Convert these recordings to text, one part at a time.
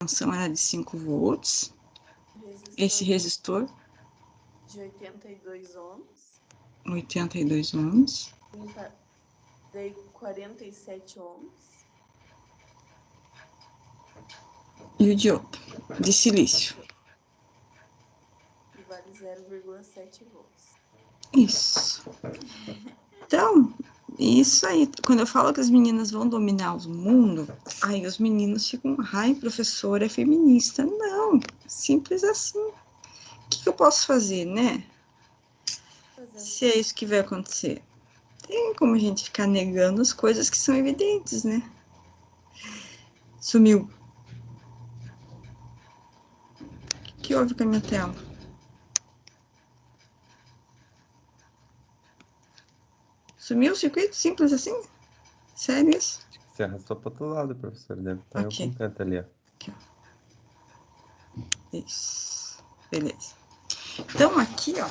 tensão era de 5 volts. Esse resistor de 82 ohms. 82 ohms. Daí 47 ohms. E o diodo de silício. E vale 0,7 volts. Isso. Então, isso aí. Quando eu falo que as meninas vão dominar o mundo, aí os meninos ficam, ai, professora é feminista. Não, simples assim. O que eu posso fazer, né? Se é isso que vai acontecer. Tem como a gente ficar negando as coisas que são evidentes, né? Sumiu. O que houve com a minha tela? Sumiu o circuito? Simples assim? Sério isso? Você arrastou para outro lado, professor. Deve estar em algum canto ali, ó. Aqui, ó. Isso. Beleza. Então, aqui, ó,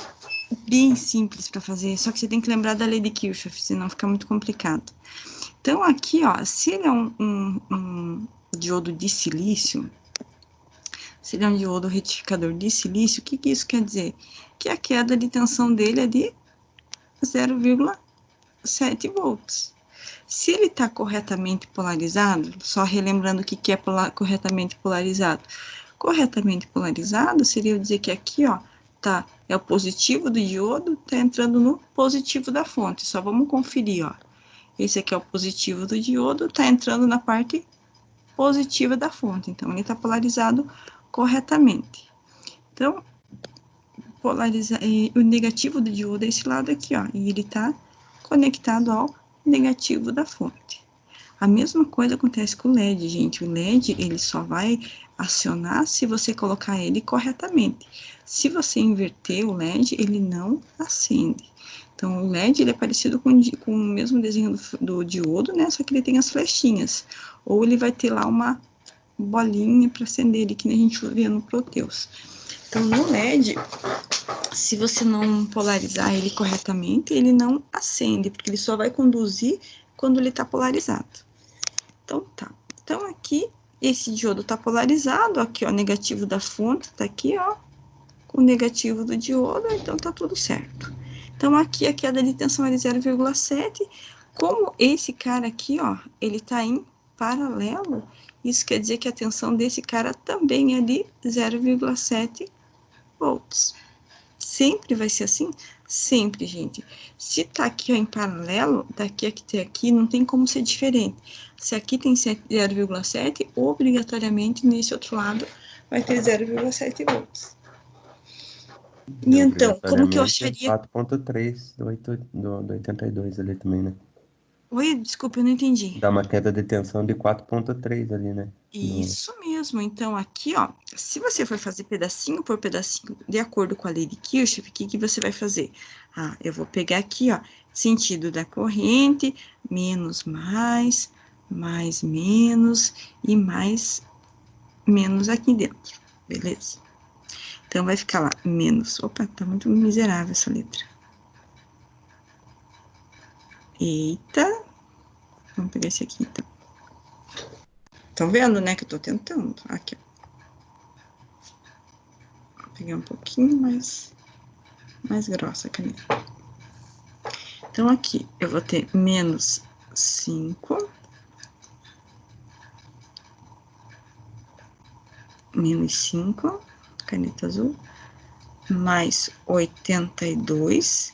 bem simples para fazer, só que você tem que lembrar da lei de Kirchhoff, senão fica muito complicado. Então, aqui, ó, se ele é um diodo de silício, se ele é um diodo retificador de silício, o que isso quer dizer? Que a queda de tensão dele é de 0,7 volts. Se ele está corretamente polarizado, só relembrando o que é corretamente polarizado. Corretamente polarizado seria eu dizer que aqui, ó, tá, é o positivo do diodo, tá entrando no positivo da fonte. Só vamos conferir, ó. Esse aqui é o positivo do diodo, tá entrando na parte positiva da fonte. Então, ele tá polarizado corretamente. Então, o negativo do diodo é esse lado aqui, ó, e ele tá conectado ao negativo da fonte. A mesma coisa acontece com o LED, gente. O LED, ele só vai acionar se você colocar ele corretamente. Se você inverter o LED, ele não acende. Então, o LED, ele é parecido com o mesmo desenho do diodo, né? Só que ele tem as flechinhas. Ou ele vai ter lá uma bolinha para acender, ele, que nem a gente vê no Proteus. Então, no LED, se você não polarizar ele corretamente, ele não acende, porque ele só vai conduzir quando ele está polarizado. Então, tá. Então, aqui, esse diodo está polarizado, aqui, ó, negativo da fonte, tá aqui, ó, com o negativo do diodo, então tá tudo certo. Então, aqui, a queda de tensão é de 0,7. Como esse cara aqui, ó, ele tá em paralelo, isso quer dizer que a tensão desse cara também é de 0,7 volts. Sempre vai ser assim? Sempre, gente. Se tá aqui, ó, em paralelo, daqui até aqui, não tem como ser diferente. Se aqui tem 0,7, obrigatoriamente, nesse outro lado, vai ter 0,7 volts. E então, como que eu acharia... 4.3 do 82 ali também, né? Oi, desculpa, eu não entendi. Dá uma queda de tensão de 4.3 ali, né? Isso mesmo. Então, aqui, ó, se você for fazer pedacinho por pedacinho, de acordo com a lei de Kirchhoff, o que você vai fazer? Ah, eu vou pegar aqui, ó, sentido da corrente, menos, mais menos e mais, menos aqui dentro, beleza? Então, vai ficar lá, menos. Opa, tá muito miserável essa letra. Eita. Vamos pegar esse aqui, então. Estão vendo, né, que eu tô tentando? Aqui, ó. Vou pegar um pouquinho mais grossa a caneta. Então, aqui, eu vou ter menos 5, caneta azul, mais 82.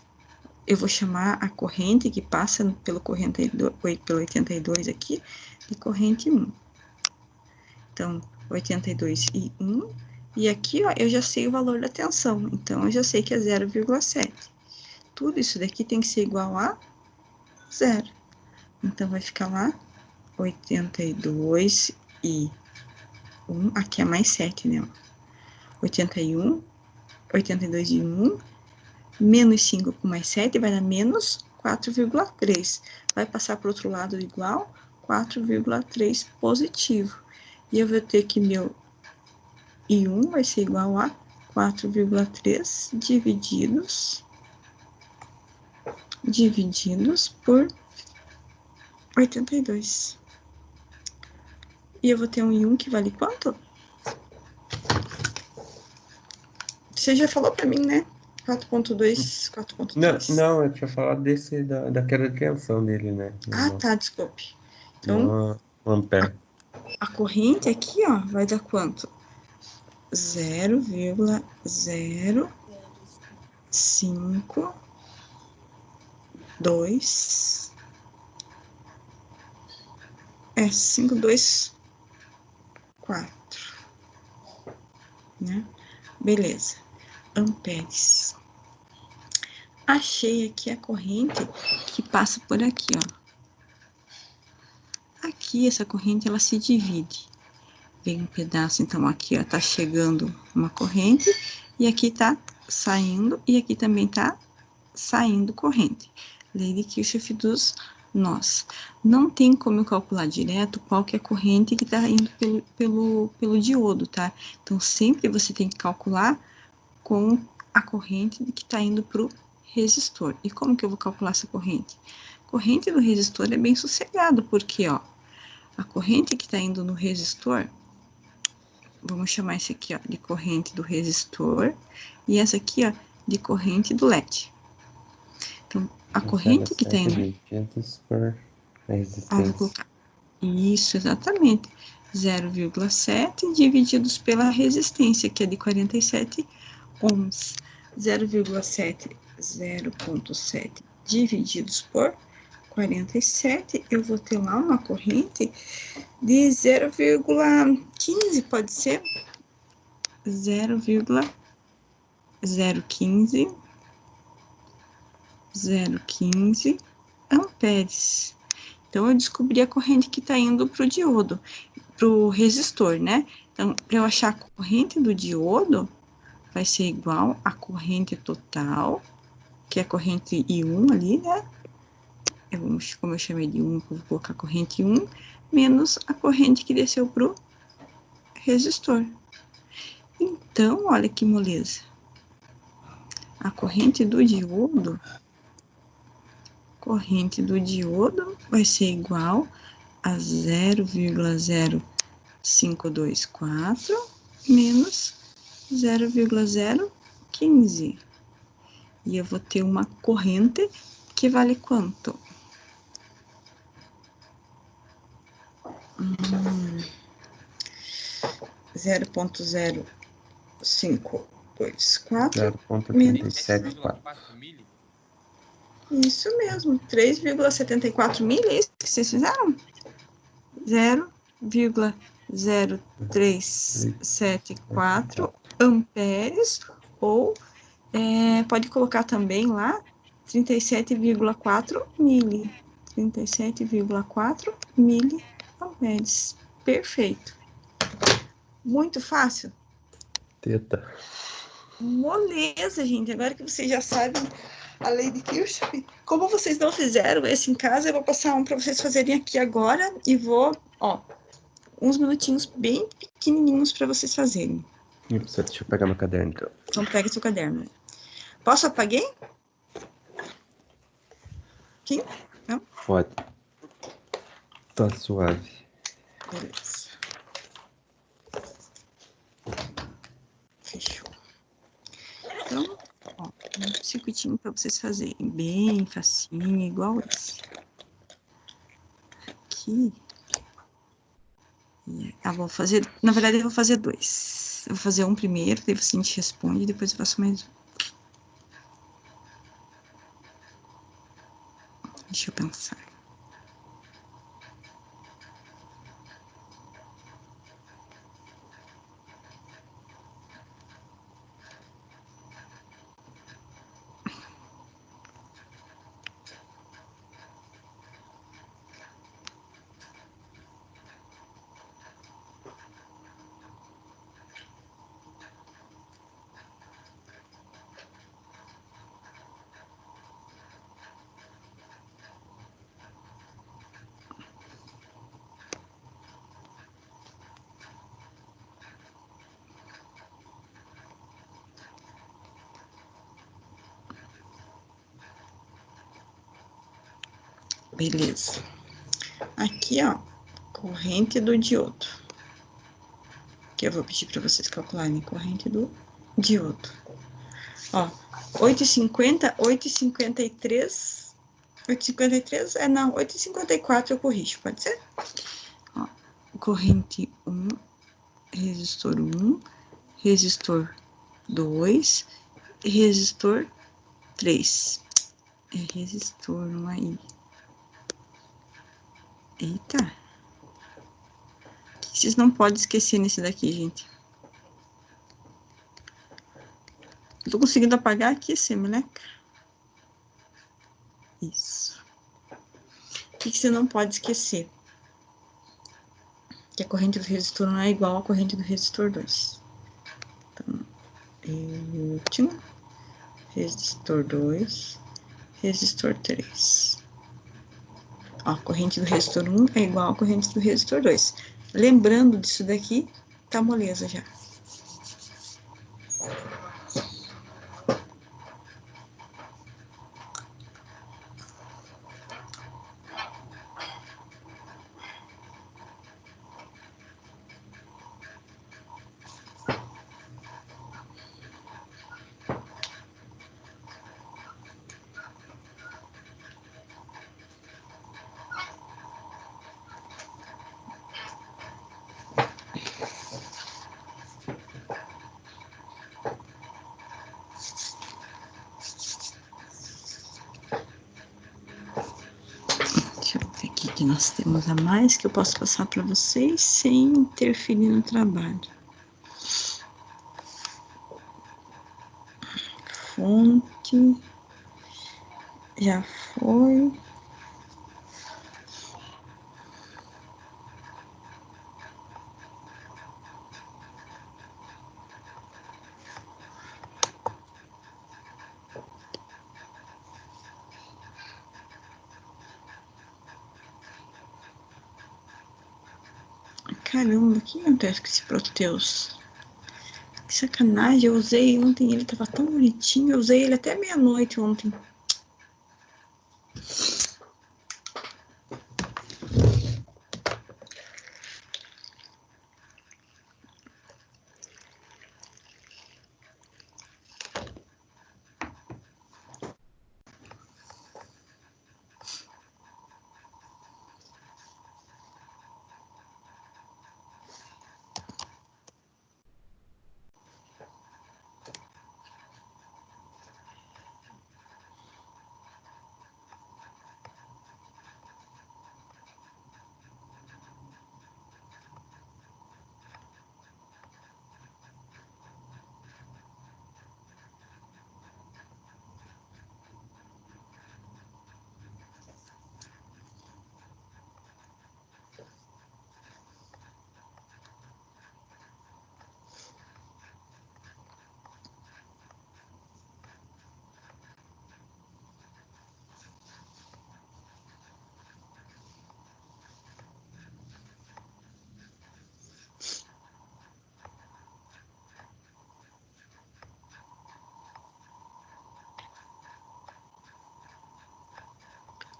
Eu vou chamar a corrente que passa pelo 82 aqui de corrente 1. Então, 82 e 1. E aqui, ó, eu já sei o valor da tensão. Então, eu já sei que é 0,7. Tudo isso daqui tem que ser igual a 0. Então, vai ficar lá 82 e 1. Aqui é mais 7, né? 81, 82 e 1. Menos 5 com mais 7 vai dar menos 4,3. Vai passar para o outro lado igual 4,3 positivo. E eu vou ter que meu I1 vai ser igual a 4,3 divididos por 82. E eu vou ter um I1 que vale quanto? Você já falou para mim, né? 4.2, 4.3. Não, eu tinha falado da queda de tensão dele, né? Ah, tá, desculpe. Então, No ampere. a corrente aqui, ó, vai dar quanto? 0,05 2 524, né? Beleza. Amperes. Achei aqui a corrente que passa por aqui, ó. Aqui, essa corrente, ela se divide. Vem um pedaço, então, aqui, ó, tá chegando uma corrente, e aqui tá saindo, e aqui também tá saindo corrente. Lei de Kirchhoff dos nós. Não tem como eu calcular direto qual que é a corrente que tá indo pelo diodo, tá? Então, sempre você tem que calcular com a corrente que tá indo pro resistor. E como que eu vou calcular essa corrente? A corrente do resistor é bem sossegado, porque, ó, a corrente que tá indo no resistor, vamos chamar esse aqui, ó, de corrente do resistor, e essa aqui, ó, de corrente do LED. Então, a corrente que tá indo... divididos por Vou resistência. colocar. Isso, exatamente. 0,7 divididos pela resistência, que é de 47 ohms. 0,7, 0,7 divididos por 47, eu vou ter lá uma corrente de 0,15, pode ser? 0,015 amperes. Então, eu descobri a corrente que está indo para o diodo, para o resistor, né? Então, para eu achar a corrente do diodo, vai ser igual à corrente total, que é a corrente I1 ali, né? Como eu chamei de 1, eu vou colocar a corrente 1, menos a corrente que desceu para o resistor. Então, olha que moleza. A corrente do diodo vai ser igual a 0,0524 menos 0,015. E eu vou ter uma corrente que vale quanto? 0,0524 menos... 0,374. Isso mesmo, 3,74 mil, é isso que vocês fizeram? 0,0374 amperes, ou pode colocar também lá 37,4 mili. 37,4 miliamperes. Perfeito. Muito fácil? Teta. Moleza, gente. Agora que vocês já sabem a lei de Kirchhoff, como vocês não fizeram esse em casa, eu vou passar um para vocês fazerem aqui agora e vou, ó, uns minutinhos bem pequenininhos para vocês fazerem. Deixa eu pegar meu caderno, então. Então, pega seu caderno. Posso apagar? Sim? Não? Pode. Tá suave. Beleza. Fechou. Então, ó, um circuitinho para vocês fazerem. Bem facinho, igual esse. Aqui. Vou fazer... Na verdade, eu vou fazer dois. Eu vou fazer um primeiro, daí você me responde, e depois eu faço mais um. Deixa eu pensar. Beleza. Aqui, ó, corrente do diodo. Que eu vou pedir para vocês calcularem corrente do diodo. Ó, 8,50, 8,53. 8,53 é não, 8,54 eu corrijo, pode ser? Ó, corrente 1, resistor 1, resistor 2, resistor 3. É resistor, não é I. Eita. Vocês não podem esquecer nesse daqui, gente. Eu tô conseguindo apagar aqui, semeleca. Isso. O que você não pode esquecer? Que a corrente do resistor não é igual à corrente do resistor 2. Então, último, resistor 2, resistor 3. Ó, a corrente do resistor 1 é igual à corrente do resistor 2. Lembrando disso daqui, tá moleza já. Deixa eu ver aqui que nós temos a mais que eu posso passar para vocês sem interferir no trabalho. Fonte. Já foi. Caramba, o que acontece com esse Proteus? Que sacanagem, eu usei ontem, ele tava tão bonitinho, eu usei ele até meia-noite ontem.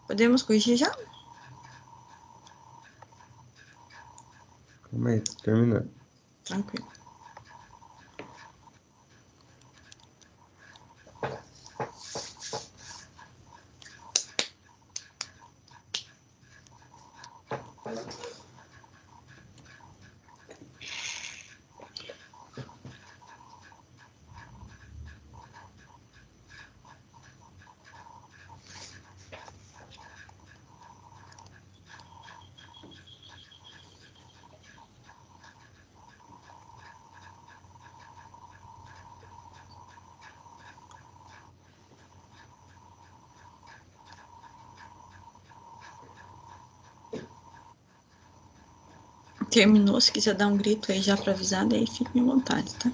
Podemos corrigir já? Calma aí, tô terminando. Tranquilo. Terminou, se quiser dar um grito aí já para avisar, daí fiquem à vontade, tá?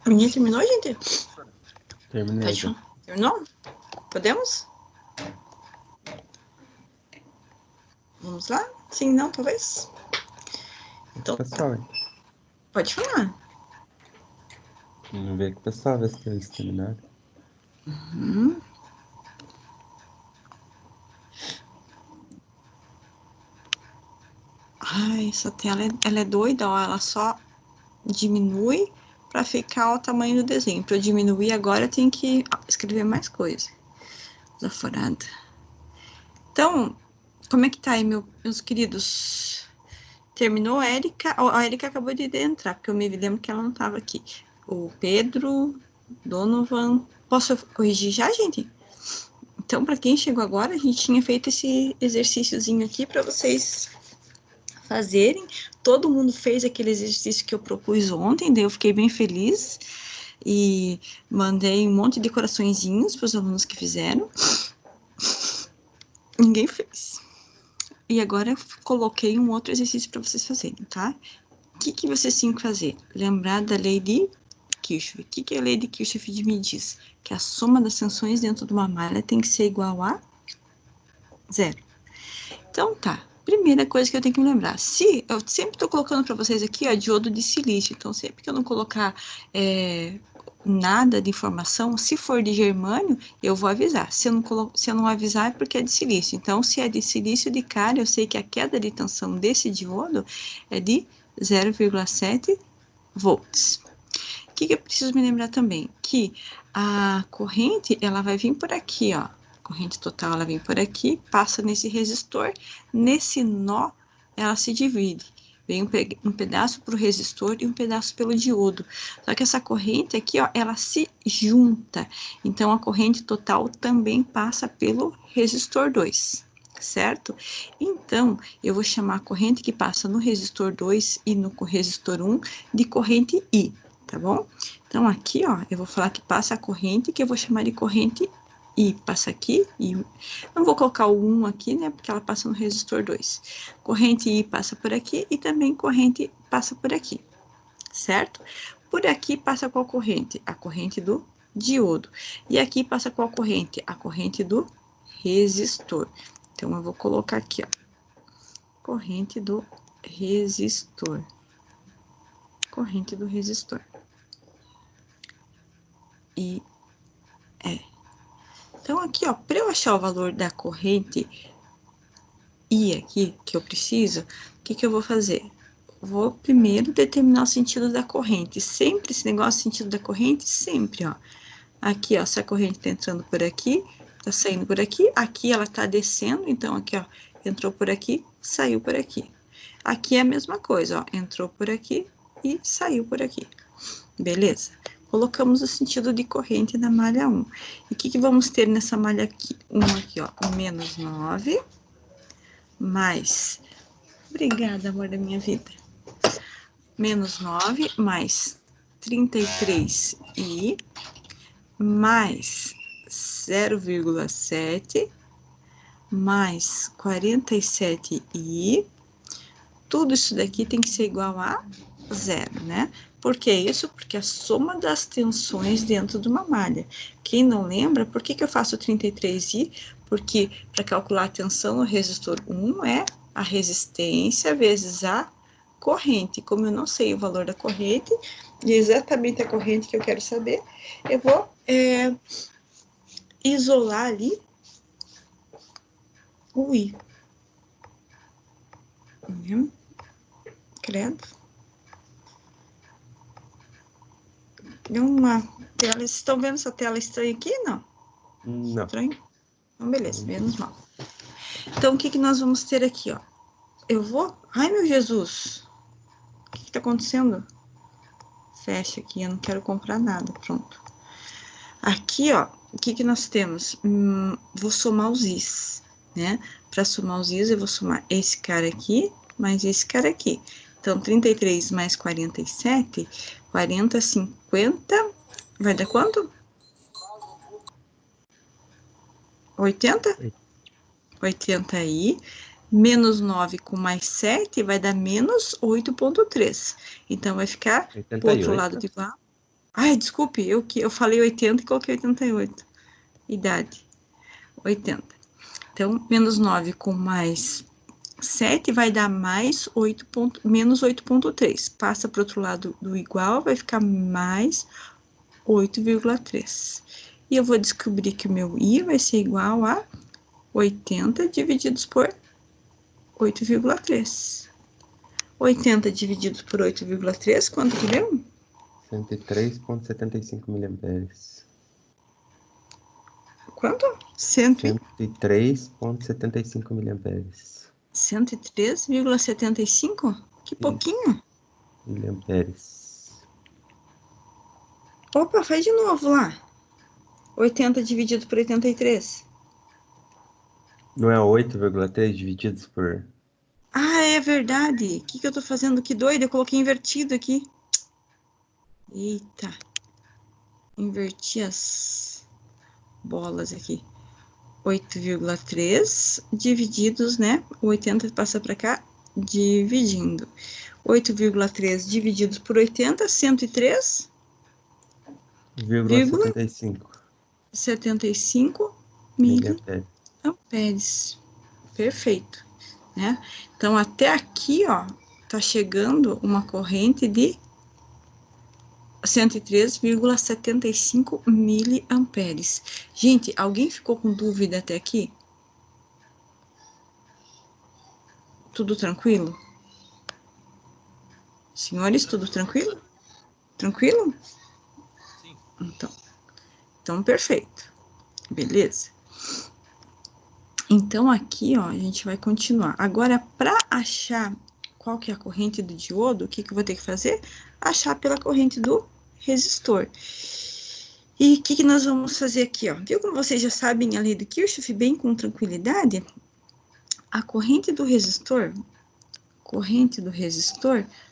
Ninguém terminou, gente? Terminei. Pode falar. Terminou? Podemos? Vamos lá? Sim, não, talvez? Então, Pessoal, pode falar. vamos ver com o pessoal, ver se eles terminaram. Ai, essa tela, ela é doida, ó. Ela só diminui para ficar o tamanho do desenho. Para eu diminuir agora, eu tenho que escrever mais coisa. Desaforada. Então, como é que tá aí, meus queridos? Terminou a Érica? A Érica acabou de entrar, porque eu me lembro que ela não estava aqui. O Pedro, Donovan. Posso corrigir já, gente? Então, para quem chegou agora, a gente tinha feito esse exercíciozinho aqui para vocês fazerem. Todo mundo fez aquele exercício que eu propus ontem, daí eu fiquei bem feliz e mandei um monte de coraçõezinhos para os alunos que fizeram. Ninguém fez. E agora eu coloquei um outro exercício para vocês fazerem, tá? O que vocês têm que fazer? Lembrar da lei de Kirchhoff. O que a lei de Kirchhoff me diz? Que a soma das tensões dentro de uma malha tem que ser igual a zero. Então tá. Primeira coisa que eu tenho que me lembrar. Se eu sempre estou colocando para vocês aqui, ó, diodo de silício. Então, sempre que eu não colocar nada de informação, se for de germânio, eu vou avisar. Se eu não avisar, é porque é de silício. Então, se é de silício de cário, eu sei que a queda de tensão desse diodo é de 0,7 volts. O que eu preciso me lembrar também? Que a corrente, ela vai vir por aqui, ó. Corrente total, ela vem por aqui, passa nesse resistor, nesse nó, ela se divide. Vem um pedaço para o resistor e um pedaço pelo diodo. Só que essa corrente aqui, ó, ela se junta. Então, a corrente total também passa pelo resistor 2, certo? Então, eu vou chamar a corrente que passa no resistor 2 e no resistor 1 de corrente I, tá bom? Então, aqui, ó, eu vou falar que passa a corrente, que eu vou chamar de corrente I, passa aqui, e não vou colocar o 1 aqui, né, porque ela passa no resistor 2. Corrente I passa por aqui e também corrente passa por aqui, certo? Por aqui passa qual corrente? A corrente do diodo. E aqui passa qual corrente? A corrente do resistor. Então, eu vou colocar aqui, ó, corrente do resistor. Corrente do resistor. E então, aqui, ó, para eu achar o valor da corrente I aqui, que eu preciso, o que eu vou fazer? Vou primeiro determinar o sentido da corrente. Sempre esse negócio de sentido da corrente, sempre, ó. Aqui, ó, se a corrente tá entrando por aqui, tá saindo por aqui. Aqui ela tá descendo, então aqui, ó, entrou por aqui, saiu por aqui. Aqui é a mesma coisa, ó, entrou por aqui e saiu por aqui. Beleza? Colocamos o sentido de corrente na malha 1. E o que vamos ter nessa malha aqui? 1 aqui, ó, o menos 9, mais... Obrigada, amor da minha vida. Menos 9, mais 33i, mais 0,7, mais 47i. Tudo isso daqui tem que ser igual a zero, né? Por que isso? Porque a soma das tensões dentro de uma malha. Quem não lembra, por que eu faço 33i? Porque para calcular a tensão no resistor 1 é a resistência vezes a corrente. Como eu não sei o valor da corrente, e exatamente a corrente que eu quero saber, eu vou isolar ali o I. Credo. Deu uma tela. Vocês estão vendo essa tela estranha aqui? Não? Não. Estranho? Então, beleza, menos mal. Então, o que nós vamos ter aqui, ó? Eu vou... Ai, meu Jesus! O que tá acontecendo? Fecha aqui, eu não quero comprar nada. Pronto. Aqui, ó, o que nós temos? Vou somar os Is, né? Para somar os Is, eu vou somar esse cara aqui, mais esse cara aqui. Então, 33 mais 47, 40, 50, vai dar quanto? 80? 80 aí, menos 9 com mais 7 vai dar menos 8,3. Então, vai ficar 88. pro outro lado de lá. Ai, desculpe, eu falei 80 e coloquei 88. Idade, 80. Então, menos 9 com mais 7 vai dar mais 8 menos 8,3. Passa para o outro lado do igual, vai ficar mais 8,3. E eu vou descobrir que o meu I vai ser igual a 80 divididos por 8,3. 80 dividido por 8,3, quanto que deu? 103,75 miliamperes. Quanto? 103,75 miliamperes. 103,75? Que pouquinho. Miliamperes. Opa, faz de novo lá. 80 dividido por 83. Não é 8,3 divididos por... Ah, é verdade. O que eu tô fazendo? Que doido, eu coloquei invertido aqui. Eita. Inverti as bolas aqui. 8,3 divididos, né? O 80 passa para cá, dividindo. 8,3 divididos por 80, 103,75 miliamperes. Perfeito, né? Então, até aqui, ó, tá chegando uma corrente de 103,75 miliamperes. Gente, alguém ficou com dúvida até aqui? Tudo tranquilo? Senhores, tudo tranquilo? Tranquilo? Sim. Então perfeito. Beleza? Então, aqui, ó, a gente vai continuar. Agora, para achar qual que é a corrente do diodo, o que eu vou ter que fazer? Achar pela corrente do resistor. E o que nós vamos fazer aqui, ó? Viu como vocês já sabem a lei do Kirchhoff bem com tranquilidade? A corrente do resistor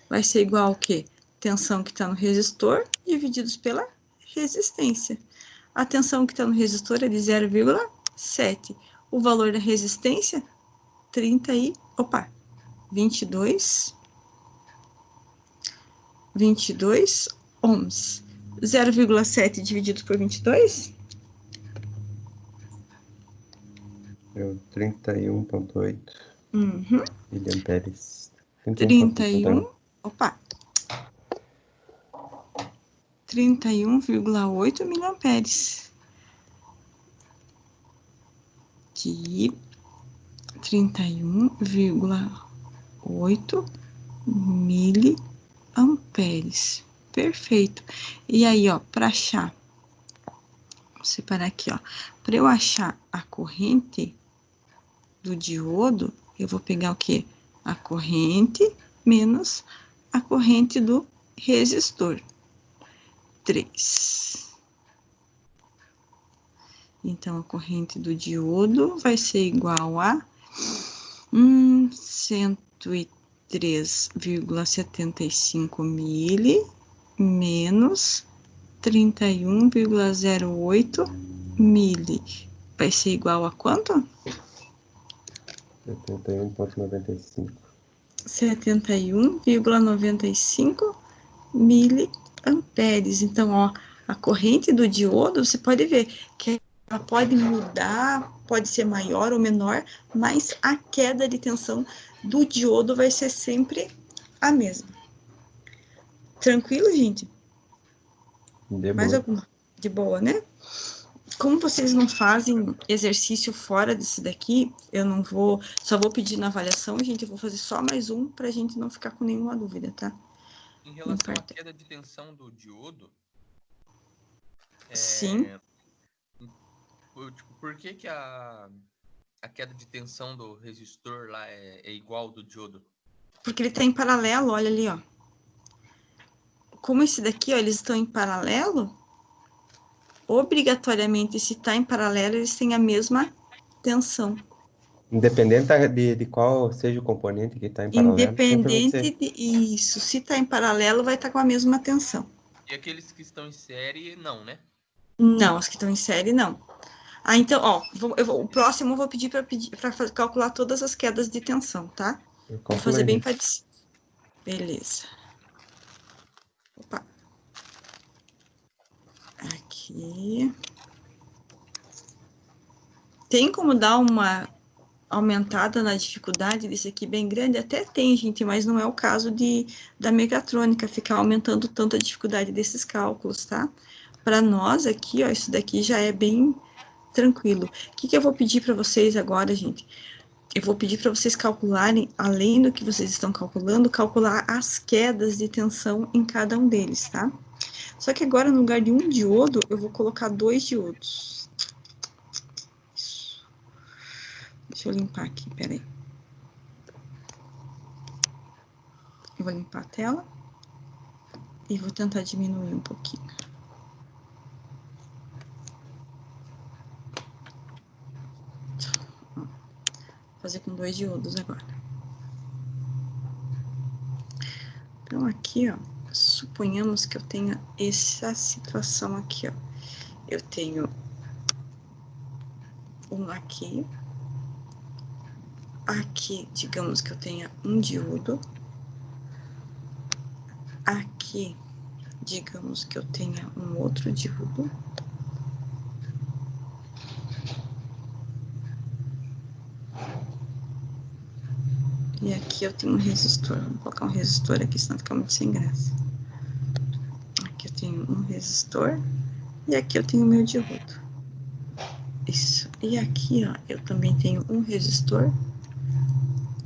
vai ser igual ao quê? Tensão que está no resistor divididos pela resistência. A tensão que está no resistor é de 0,7. O valor da resistência, 22 ohms. 0,7 dividido por 22? Deu 31,8 miliamperes. 31,8 miliamperes. Aqui, 31,8 miliamperes. Perfeito. E aí, ó, para achar, vou separar aqui, ó. Para eu achar a corrente do diodo, eu vou pegar o quê? A corrente menos a corrente do resistor. 3. Então, a corrente do diodo vai ser igual a 103,75 mili menos 31,08 mili. Vai ser igual a quanto? 71,95. 71,95 miliamperes. Então, ó, a corrente do diodo, você pode ver que ela pode mudar, pode ser maior ou menor, mas a queda de tensão do diodo vai ser sempre a mesma. Tranquilo, gente? Mais alguma? De boa, né? Como vocês não fazem exercício fora desse daqui, eu não vou, só vou pedir na avaliação, gente, eu vou fazer só mais um pra gente não ficar com nenhuma dúvida, tá? Em relação à queda de tensão do diodo, sim. Por que a queda de tensão do resistor lá é igual do diodo? Porque ele tá em paralelo, olha ali, ó. Como esse daqui, ó, eles estão em paralelo, obrigatoriamente, se tá em paralelo, eles têm a mesma tensão. Independente de qual seja o componente que está em paralelo. Independente isso. Se está em paralelo, vai estar com a mesma tensão. E aqueles que estão em série, não, né? Não, as que estão em série, não. Ah, então, ó, o próximo eu vou pedir para calcular todas as quedas de tensão, tá? Vou fazer bem parecido. Beleza. Opa. aqui. Tem como dar uma aumentada na dificuldade desse aqui bem grande? Até tem, gente, mas não é o caso da mecatrônica ficar aumentando tanto a dificuldade desses cálculos, tá? Para nós aqui, ó, isso daqui já é bem tranquilo. O que eu vou pedir para vocês agora, gente? Eu vou pedir para vocês calcularem, além do que vocês estão calculando, calcular as quedas de tensão em cada um deles, tá? Só que agora, no lugar de um diodo, eu vou colocar 2 diodos. Isso. Deixa eu limpar aqui, peraí. Eu vou limpar a tela e vou tentar diminuir um pouquinho. Ó, vou fazer com 2 diodos agora. Então, aqui, ó, suponhamos que eu tenha essa situação aqui, ó. Eu tenho um aqui. Aqui, digamos que eu tenha um diodo. Aqui, digamos que eu tenha um outro diodo. E aqui eu tenho um resistor. Vou colocar um resistor aqui, senão fica muito sem graça. Aqui eu tenho um resistor. E aqui eu tenho o meu diodo. Isso. E aqui, ó, eu também tenho um resistor.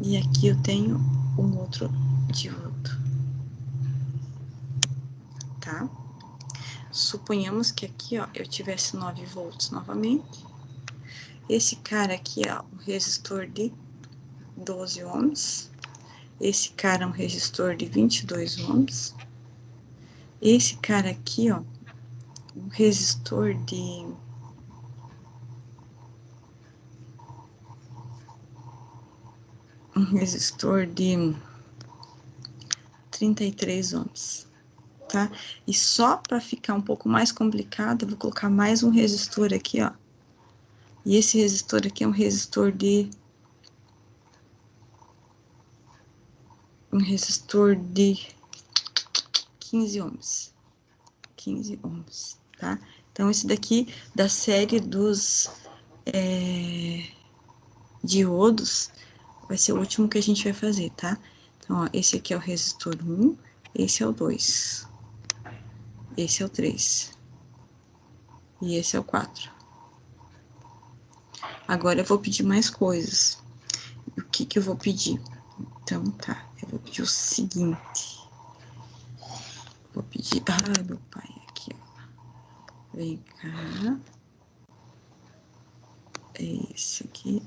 E aqui eu tenho um outro diodo. Tá? Suponhamos que aqui, ó, eu tivesse 9 volts novamente. Esse cara aqui, ó, um resistor de 12 ohms. Esse cara é um resistor de 22 ohms. Esse cara aqui, ó, um resistor de 33 ohms, tá? E só para ficar um pouco mais complicado, eu vou colocar mais um resistor aqui, ó. E esse resistor aqui é um resistor de 15 ohms. 15 ohms, tá? Então, esse daqui, da série dos diodos, vai ser o último que a gente vai fazer, tá? Então, ó, esse aqui é o resistor 1, esse é o 2, esse é o 3, e esse é o 4. Agora, eu vou pedir mais coisas. O que que eu vou pedir? Então, tá, eu vou pedir o seguinte. Vou pedir... Ah, meu pai, aqui, ó. Vem cá. Esse aqui.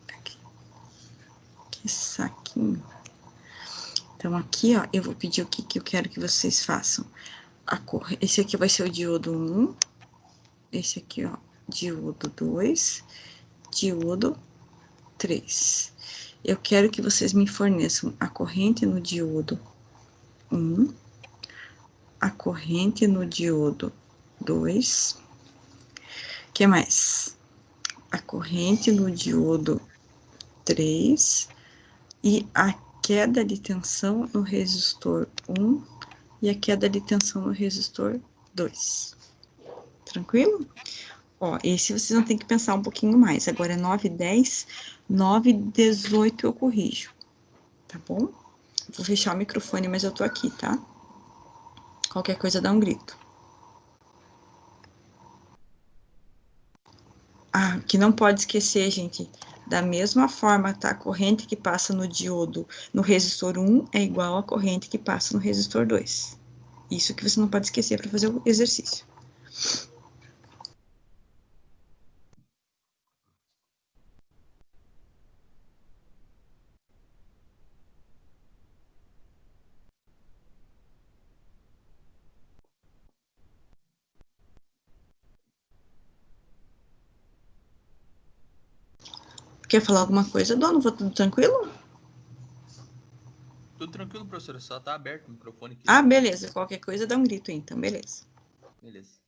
Aqui. Que saquinho. Então, aqui, ó, eu vou pedir o que que eu quero que vocês façam. Esse aqui vai ser o diodo 1. Esse aqui, ó, diodo 2. Diodo 3. Eu quero que vocês me forneçam a corrente no diodo 1. A corrente no diodo 2. O que mais? A corrente no diodo 3 e a queda de tensão no resistor 1 e a queda de tensão no resistor 2. Tranquilo? Ó, esse vocês vão ter que pensar um pouquinho mais. Agora é 9, 10, 9, 18 eu corrijo. Tá bom? Vou fechar o microfone, mas eu tô aqui, tá? Qualquer coisa dá um grito. Ah, que não pode esquecer, gente. Da mesma forma, tá? A corrente que passa no diodo no resistor 1 é igual à corrente que passa no resistor 2. Isso que você não pode esquecer para fazer o exercício. Quer falar alguma coisa, dona? Vou tudo tranquilo? Tudo tranquilo, professora. Só tá aberto o microfone aqui. Ah, beleza. Qualquer coisa dá um grito aí, então, beleza. Beleza.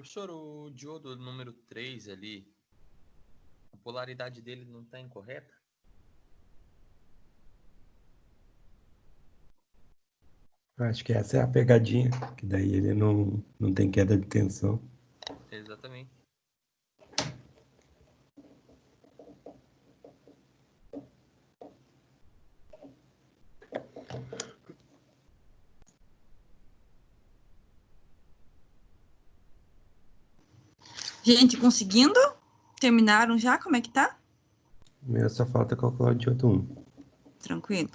Professor, o diodo número 3 ali, a polaridade dele não está incorreta? Eu acho que essa é a pegadinha, que daí ele não tem queda de tensão. Exatamente. Gente, conseguindo? Terminaram já? Como é que tá? Meu, só falta calcular o diodo 1. Tranquilo.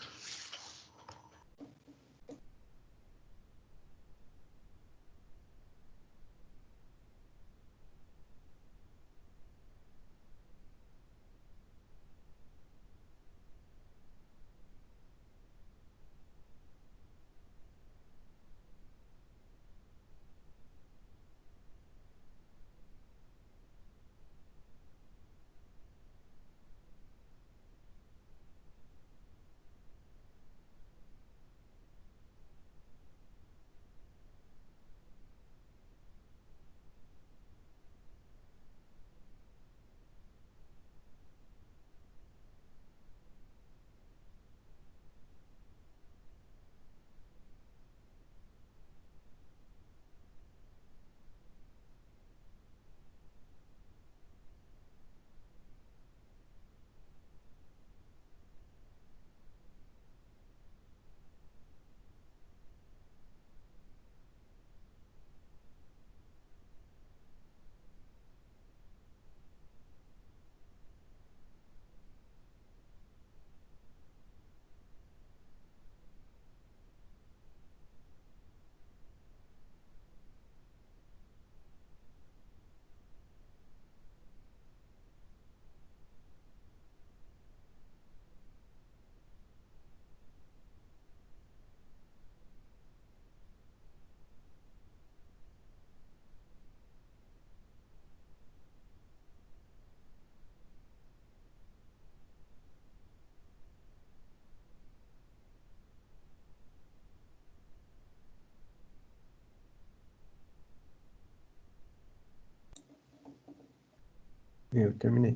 Eu terminei.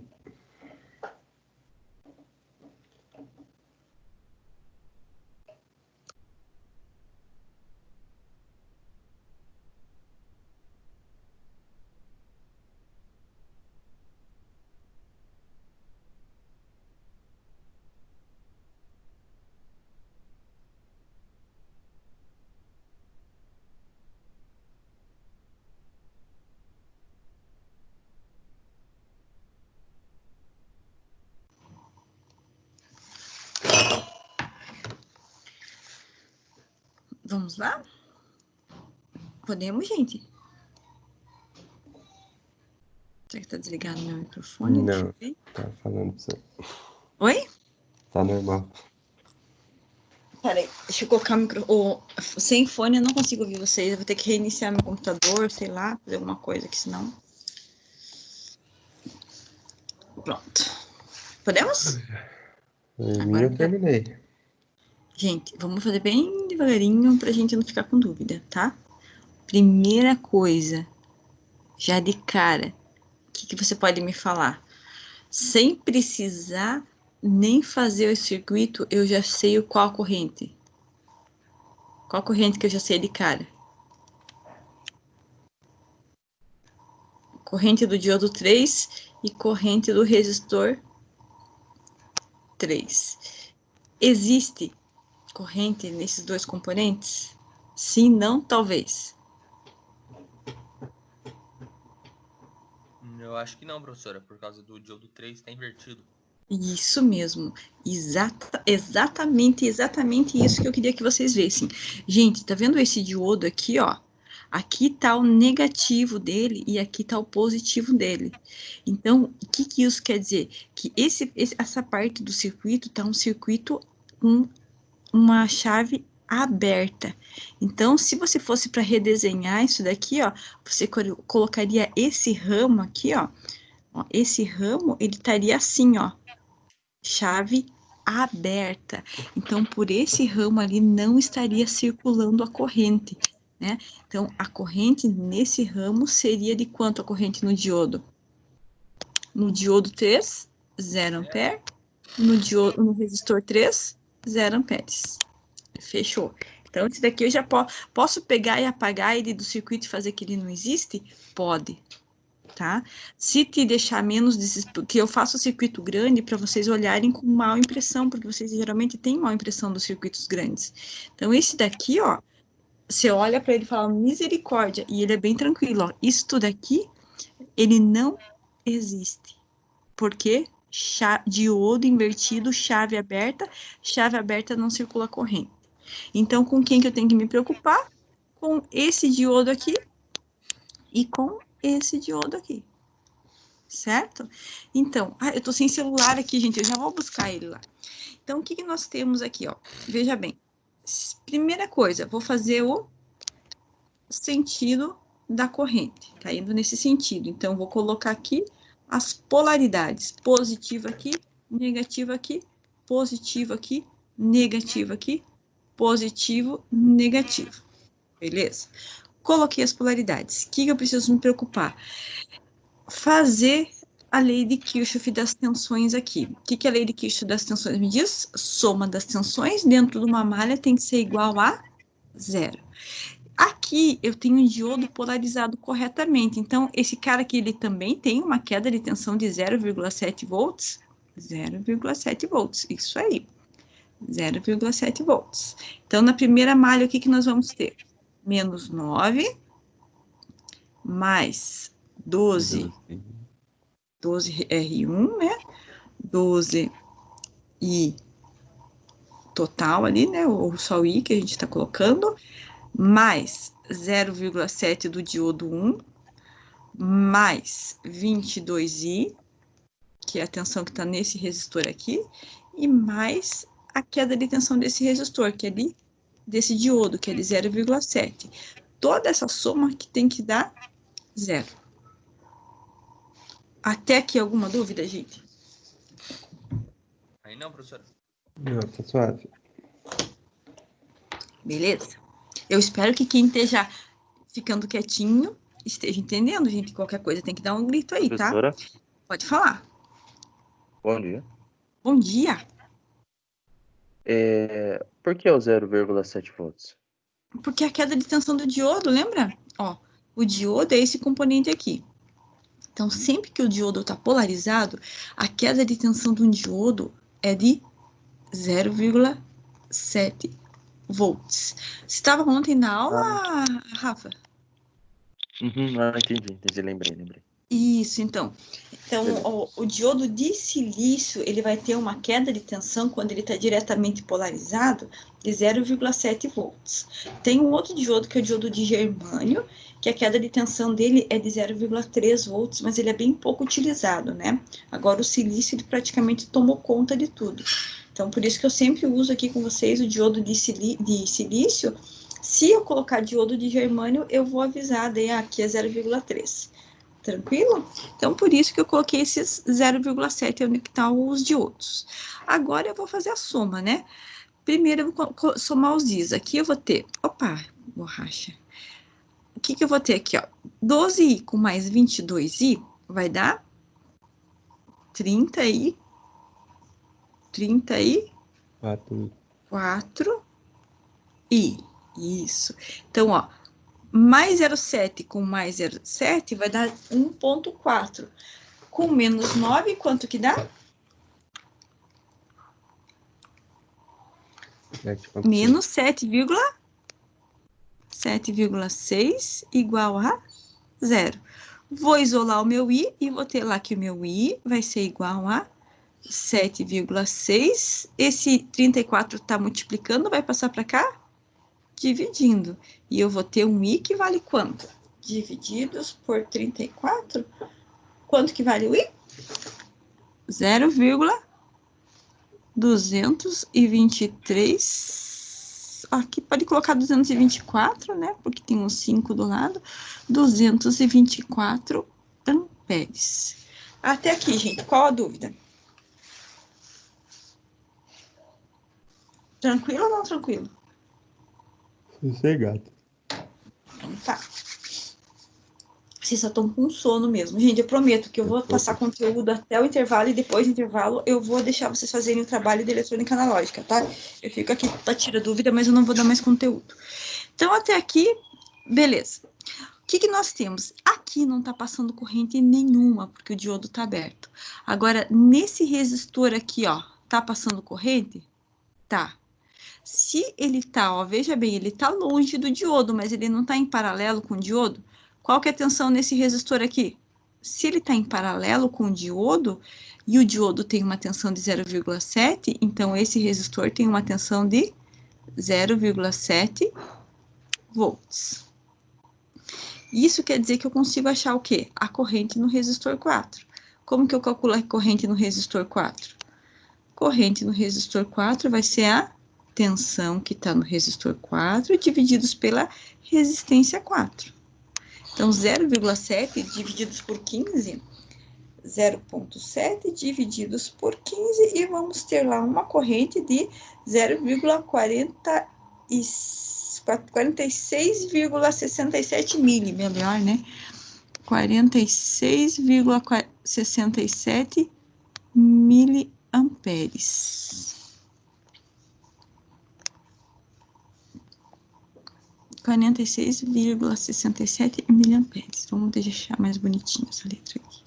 Vamos lá? Podemos, gente? Será que tá desligado meu microfone? Deixa eu Não, ver. tá falando pra você. Oi? Tá normal. Peraí, deixa eu colocar o microfone. Sem fone eu não consigo ouvir vocês. Eu vou ter que reiniciar meu computador, sei lá, fazer alguma coisa aqui, senão. Pronto. Podemos? Em mim Agora eu terminei. Gente, vamos fazer bem devagarinho pra gente não ficar com dúvida, tá? Primeira coisa, já de cara, o que você pode me falar? Sem precisar nem fazer o circuito, eu já sei qual corrente. Qual corrente que eu já sei de cara? Corrente do diodo 3 e corrente do resistor 3. Existe corrente nesses dois componentes? Sim, não, talvez. Eu acho que não, professora, por causa do diodo 3 está invertido. Isso mesmo, exatamente isso que eu queria que vocês vissem. Gente, tá vendo esse diodo aqui, ó? Aqui tá o negativo dele e aqui tá o positivo dele. Então, o que isso quer dizer? Que essa parte do circuito tá um circuito com uma chave aberta. Então, se você fosse para redesenhar isso daqui, ó, você colocaria esse ramo aqui, ó. Esse ramo, ele estaria assim, ó, chave aberta. Então, por esse ramo ali não estaria circulando a corrente. né? Então, a corrente nesse ramo seria de quanto a corrente no diodo? No diodo 3, 0 ampere. No resistor 3, 0 amperes. Fechou. Então, esse daqui eu já posso pegar e apagar ele do circuito e fazer que ele não existe? Pode, tá? Se te deixar menos desses, porque eu faço circuito grande para vocês olharem com mal impressão, porque vocês geralmente têm mal impressão dos circuitos grandes. Então, esse daqui, ó, você olha para ele e fala misericórdia, e ele é bem tranquilo, ó. Isso daqui, ele não existe. Por quê? Diodo invertido, chave aberta não circula corrente. Então, com quem que eu tenho que me preocupar? Com esse diodo aqui e com esse diodo aqui. Certo? Então, eu tô sem celular aqui, gente, eu já vou buscar ele lá. Então, o que que nós temos aqui, ó? Veja bem. Primeira coisa, vou fazer o sentido da corrente. Tá indo nesse sentido. Então, vou colocar aqui as polaridades. Positivo aqui, negativo aqui, positivo aqui, negativo aqui, positivo, negativo. Beleza? Coloquei as polaridades. O que eu preciso me preocupar? Fazer a lei de Kirchhoff das tensões aqui. O que a lei de Kirchhoff das tensões me diz? Soma das tensões dentro de uma malha tem que ser igual a 0. Aqui eu tenho um diodo polarizado corretamente. Então, esse cara aqui, ele também tem uma queda de tensão de 0,7 volts. 0,7 volts, isso aí. 0,7 volts. Então, na primeira malha, o que nós vamos ter? Menos 9, mais 12 R1, né? 12 I total ali, né? Ou só o I que a gente está colocando, mais 0,7 do diodo 1, mais 22I, que é a tensão que está nesse resistor aqui, e mais a queda de tensão desse resistor, que é ali, desse diodo, que é de 0,7. Toda essa soma que tem que dar 0. Até aqui alguma dúvida, gente? Aí não, professora. Não, tá suave. Beleza? Eu espero que quem esteja ficando quietinho esteja entendendo, gente. Qualquer coisa tem que dar um grito aí, tá? Professora, Pode falar. bom dia. Bom dia. Por que é o 0,7 volts? Porque a queda de tensão do diodo, lembra? Ó, o diodo é esse componente aqui. Então, sempre que o diodo está polarizado, a queda de tensão de um diodo é de 0,7 volts. Você estava ontem na aula, Rafa? Entendi, lembrei. Isso, então. Então, o diodo de silício, ele vai ter uma queda de tensão quando ele está diretamente polarizado de 0,7 volts. Tem um outro diodo, que é o diodo de germânio, que a queda de tensão dele é de 0,3 volts, mas ele é bem pouco utilizado, né? Agora, o silício, ele praticamente tomou conta de tudo. Então, por isso que eu sempre uso aqui com vocês o diodo de silício. Se eu colocar diodo de germânio, eu vou avisar, daí aqui é 0,3. Tranquilo? Então, por isso que eu coloquei esses 0,7, onde estão os diodos. Agora, eu vou fazer a soma, né? Primeiro, eu vou somar os Is. Aqui eu vou ter... Opa, borracha. O que eu vou ter aqui, ó? 12I com mais 22I vai dar 30I. 4I. Isso. Então, ó, mais 0,7 com mais 0,7 vai dar 1,4. Com menos 9, quanto que dá? Menos 7,6 igual a 0. Vou isolar o meu I e vou ter lá que o meu I vai ser igual a 7,6. Esse 34 está multiplicando, vai passar para cá? Dividindo. E eu vou ter um I que vale quanto? Divididos por 34. Quanto que vale o I? 0,223. Aqui pode colocar 224, né? Porque tem um 5 do lado. 224 amperes. Até aqui, gente. Qual a dúvida? Tranquilo ou não tranquilo? Sossegado. Então tá. Vocês só estão com sono mesmo. Gente, eu prometo que eu vou passar conteúdo até o intervalo e depois do intervalo eu vou deixar vocês fazerem o trabalho de eletrônica analógica, tá? Eu fico aqui para tirar dúvida, mas eu não vou dar mais conteúdo. Então, até aqui, beleza. O que nós temos? Aqui não está passando corrente nenhuma, porque o diodo está aberto. Agora, nesse resistor aqui, ó, tá passando corrente? Tá. Se ele tá, ó, veja bem, ele tá longe do diodo, mas ele não tá em paralelo com o diodo. Qual que é a tensão nesse resistor aqui? Se ele tá em paralelo com o diodo, e o diodo tem uma tensão de 0,7, então esse resistor tem uma tensão de 0,7 volts. Isso quer dizer que eu consigo achar o quê? A corrente no resistor 4. Como que eu calculo a corrente no resistor 4? Corrente no resistor 4 vai ser a tensão que está no resistor 4 divididos pela resistência 4. Então, 0,7 divididos por 15, 0,7 divididos por 15, e vamos ter lá uma corrente de 46,67 mili, melhor, né? 46,67 miliamperes. 46,67 miliamperes. Vamos deixar mais bonitinho essa letra aqui.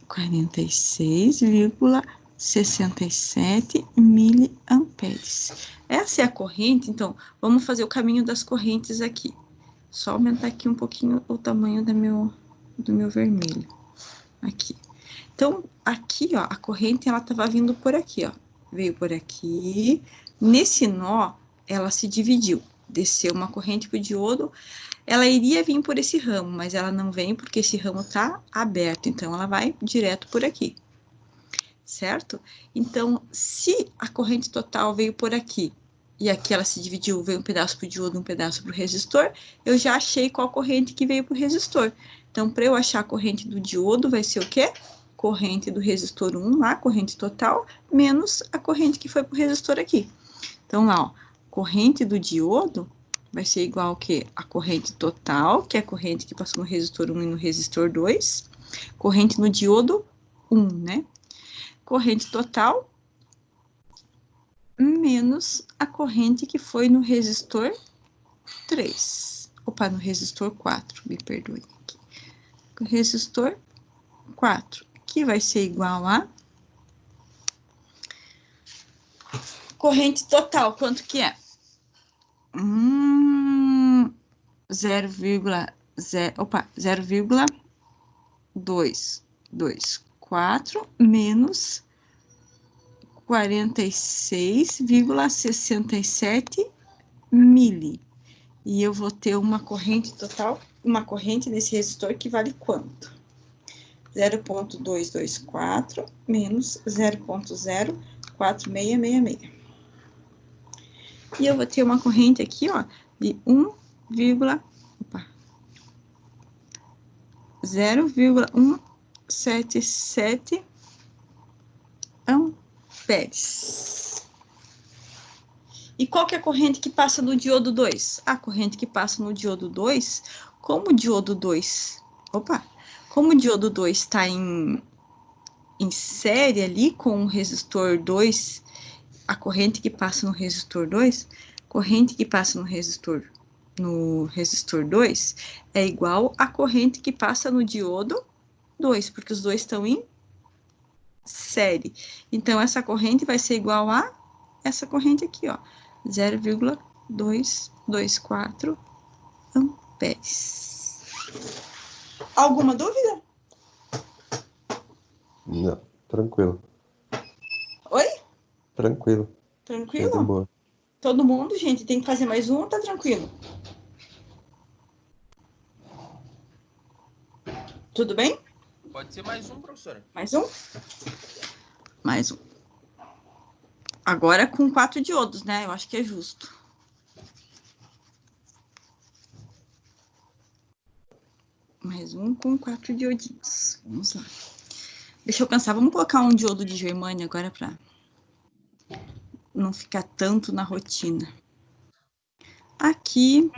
46,67 miliamperes. Essa é a corrente, então, vamos fazer o caminho das correntes aqui. Só aumentar aqui um pouquinho o tamanho do meu vermelho. Aqui. Então, aqui, ó, a corrente, ela tava vindo por aqui, ó. Veio por aqui. Nesse nó, ela se dividiu. Desceu uma corrente pro diodo, ela iria vir por esse ramo, mas ela não vem porque esse ramo tá aberto, então ela vai direto por aqui, certo? Então, se a corrente total veio por aqui, e aqui ela se dividiu, veio um pedaço pro diodo, um pedaço pro resistor, eu já achei qual corrente que veio pro resistor. Então, para eu achar a corrente do diodo, vai ser o quê? Corrente do resistor 1 lá, corrente total, menos a corrente que foi pro resistor aqui. Então, lá, ó. Corrente do diodo vai ser igual ao quê? A corrente total, que é a corrente que passou no resistor 1 e no resistor 2. Corrente no diodo 1, né? Corrente total menos a corrente que foi no resistor 3. Opa, no resistor 4, me perdoe aqui. Resistor 4, que vai ser igual a corrente total, quanto que é? 0,224 menos 46,67 mili. E eu vou ter uma corrente total, uma corrente nesse resistor que vale quanto? 0,224 menos 0,04666. E eu vou ter uma corrente aqui, ó, de 0,177 amperes. E qual que é a corrente que passa no diodo 2? A corrente que passa no diodo 2, como o diodo 2, como o diodo 2 está em série ali com o resistor 2, a corrente que passa no resistor 2, corrente que passa no resistor 2 é igual à corrente que passa no diodo 2, porque os dois estão em série. Então, essa corrente vai ser igual a essa corrente aqui, ó, 0,224 amperes. Alguma dúvida? Não, tranquilo. Oi? Tranquilo. Tranquilo? Boa. Todo mundo, gente, tem que fazer mais um ou tá tranquilo? Tudo bem? Pode ser mais um, professora. Mais um? Mais um. Agora com 4 diodos, né? Eu acho que é justo. Mais um com 4 diodinhos. Vamos lá. Deixa eu pensar. Vamos colocar um diodo de germânio agora para não ficar tanto na rotina. Aqui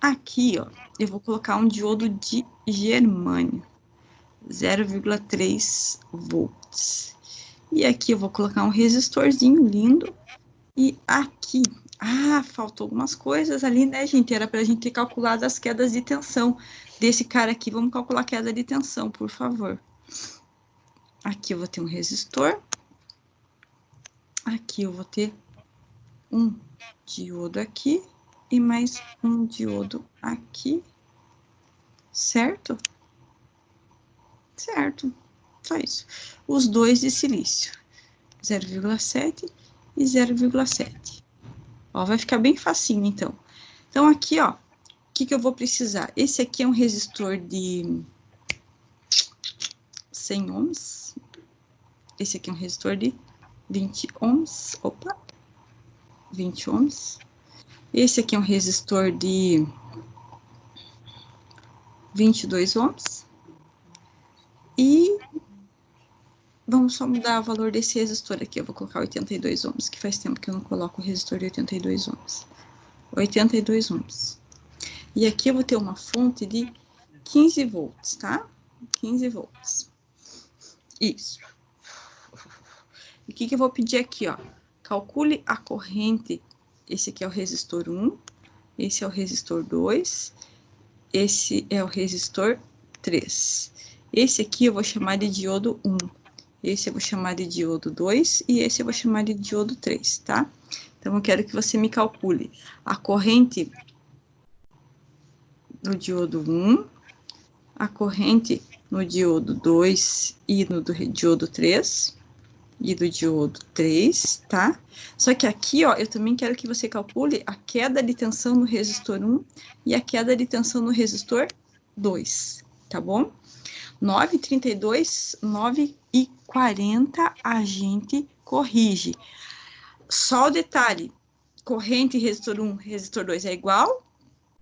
Aqui, ó, eu vou colocar um diodo de germânio, 0,3 volts. E aqui eu vou colocar um resistorzinho lindo. E aqui, faltou algumas coisas ali, né, gente? Era pra gente ter calculado as quedas de tensão desse cara aqui. Vamos calcular a queda de tensão, por favor. Aqui eu vou ter um resistor. Aqui eu vou ter um diodo aqui e mais um diodo aqui, certo? Certo, só isso. Os dois de silício, 0,7 e 0,7. Ó, vai ficar bem facinho, então. Então, aqui, ó, o que eu vou precisar? Esse aqui é um resistor de 100 ohms. Esse aqui é um resistor de 20 ohms. Opa, 20 ohms. Esse aqui é um resistor de 22 ohms. E vamos só mudar o valor desse resistor aqui. Eu vou colocar 82 ohms, que faz tempo que eu não coloco o resistor de 82 ohms. 82 ohms. E aqui eu vou ter uma fonte de 15 volts, tá? 15 volts. Isso. E o que eu vou pedir aqui, ó? Calcule a corrente. Esse aqui é o resistor 1, esse é o resistor 2, esse é o resistor 3. Esse aqui eu vou chamar de diodo 1. Esse eu vou chamar de diodo 2 e esse eu vou chamar de diodo 3, tá? Então, eu quero que você me calcule a corrente no diodo 1, a corrente no diodo 2 e no diodo 3, e do diodo 3, tá? Só que aqui, ó, eu também quero que você calcule a queda de tensão no resistor 1 e a queda de tensão no resistor 2, tá bom? 9h32, 9h40, a gente corrige. Só o detalhe, corrente resistor 1, resistor 2 é igual.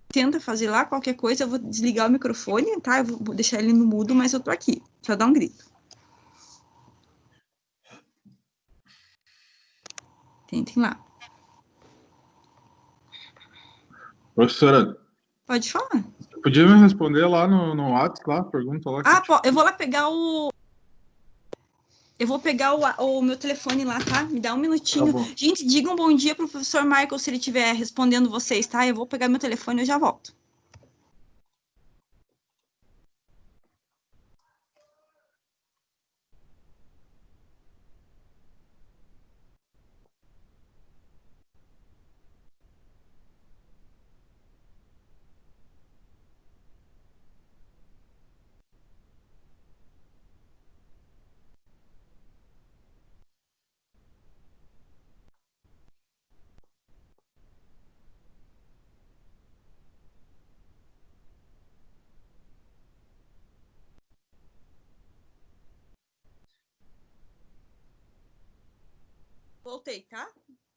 Tenta fazer lá qualquer coisa, eu vou desligar o microfone, tá? Eu vou deixar ele no mudo, mas eu tô aqui. Só dá um grito. Tentem lá. Professora, Pode falar. podia me responder lá no WhatsApp, lá, pergunta lá. Eu vou lá pegar o... Eu vou pegar o meu telefone lá, tá? Me dá um minutinho. Tá bom. Gente, diga um bom dia pro professor Michael se ele estiver respondendo vocês, tá? Eu vou pegar meu telefone e eu já volto. Voltei, tá?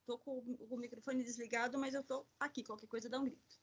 Tô com o microfone desligado, mas eu tô aqui. Qualquer coisa dá um grito.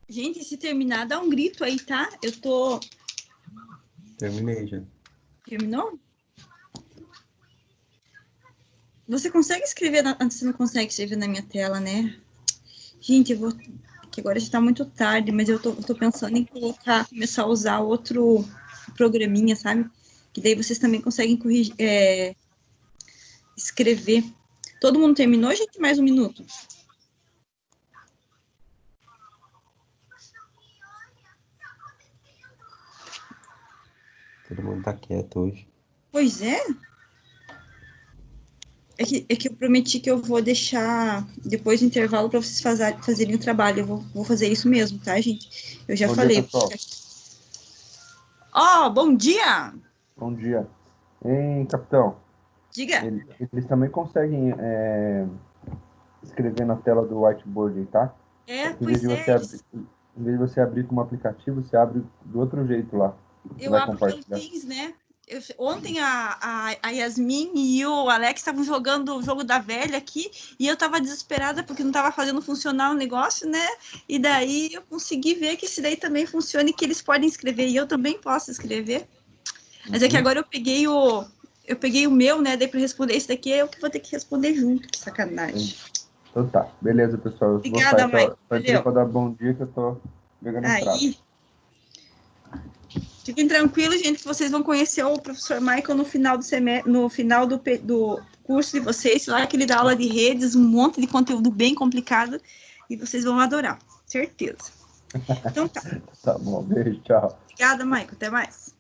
Gente, se terminar, dá um grito aí, tá? Eu tô... Terminei já. Terminou? Você consegue escrever... Você não consegue escrever na minha tela, né? Gente, eu vou... Que agora já tá muito tarde, mas eu tô pensando em começar a usar outro programinha, sabe? Que daí vocês também conseguem corrigir, escrever. Todo mundo terminou, gente? Mais um minuto. Todo mundo tá quieto hoje. Pois é. É que eu prometi que eu vou deixar depois do intervalo para vocês fazerem o trabalho. Eu vou fazer isso mesmo, tá, gente? Eu já Bom falei. dia, pessoal. Ó, bom dia! Bom dia. Hein, capitão? Diga. Eles também conseguem escrever na tela do whiteboard, tá? É, Em vez pois de é. em vez de você abrir como aplicativo, você abre do outro jeito lá. Você Eu vai abro pelo compartilhar. Teams, né? Ontem a Yasmin e o Alex estavam jogando o jogo da velha aqui e eu estava desesperada porque não estava fazendo funcionar o negócio, né? E daí eu consegui ver que esse daí também funciona e que eles podem escrever e eu também posso escrever. Mas é que agora eu peguei o meu, né? Daí para responder esse daqui eu que vou ter que responder junto, que sacanagem. Então tá, beleza, pessoal. Eu Obrigada, vou sair Mike. só entrei para dar bom dia que eu tô pegando um prato. Aí. Fiquem tranquilos, gente, que vocês vão conhecer o professor Michael no final do semestre, no final do curso de vocês, lá que ele dá aula de redes, um monte de conteúdo bem complicado, e vocês vão adorar, certeza. Então tá. Tá bom, beijo, tchau. Obrigada, Michael, até mais.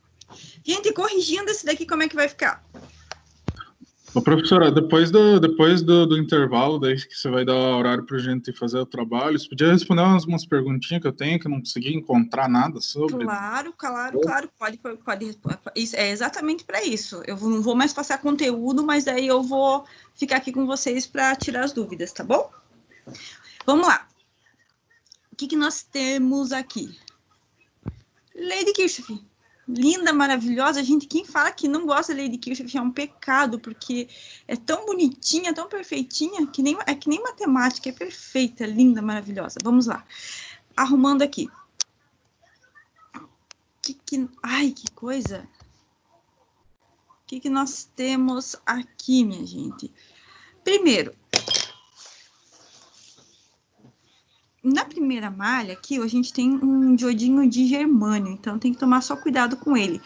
Gente, corrigindo esse daqui, como é que vai ficar? Ô, professora, depois do intervalo, daí que você vai dar horário para a gente fazer o trabalho, você podia responder umas perguntinhas que eu tenho, que eu não consegui encontrar nada sobre. Claro, pode responder. Isso, é exatamente para isso. Eu não vou mais passar conteúdo, mas aí eu vou ficar aqui com vocês para tirar as dúvidas, tá bom? Vamos lá. O que nós temos aqui? Lei de Kirchhoff. Linda, maravilhosa. Gente, quem fala que não gosta da Lei de Kirchhoff é um pecado, porque é tão bonitinha, tão perfeitinha, é que nem matemática, é perfeita, linda, maravilhosa. Vamos lá. Arrumando aqui. Ai, que coisa. O que nós temos aqui, minha gente? Primeiro, na primeira malha aqui, a gente tem um diodinho de germânio, então tem que tomar só cuidado com ele.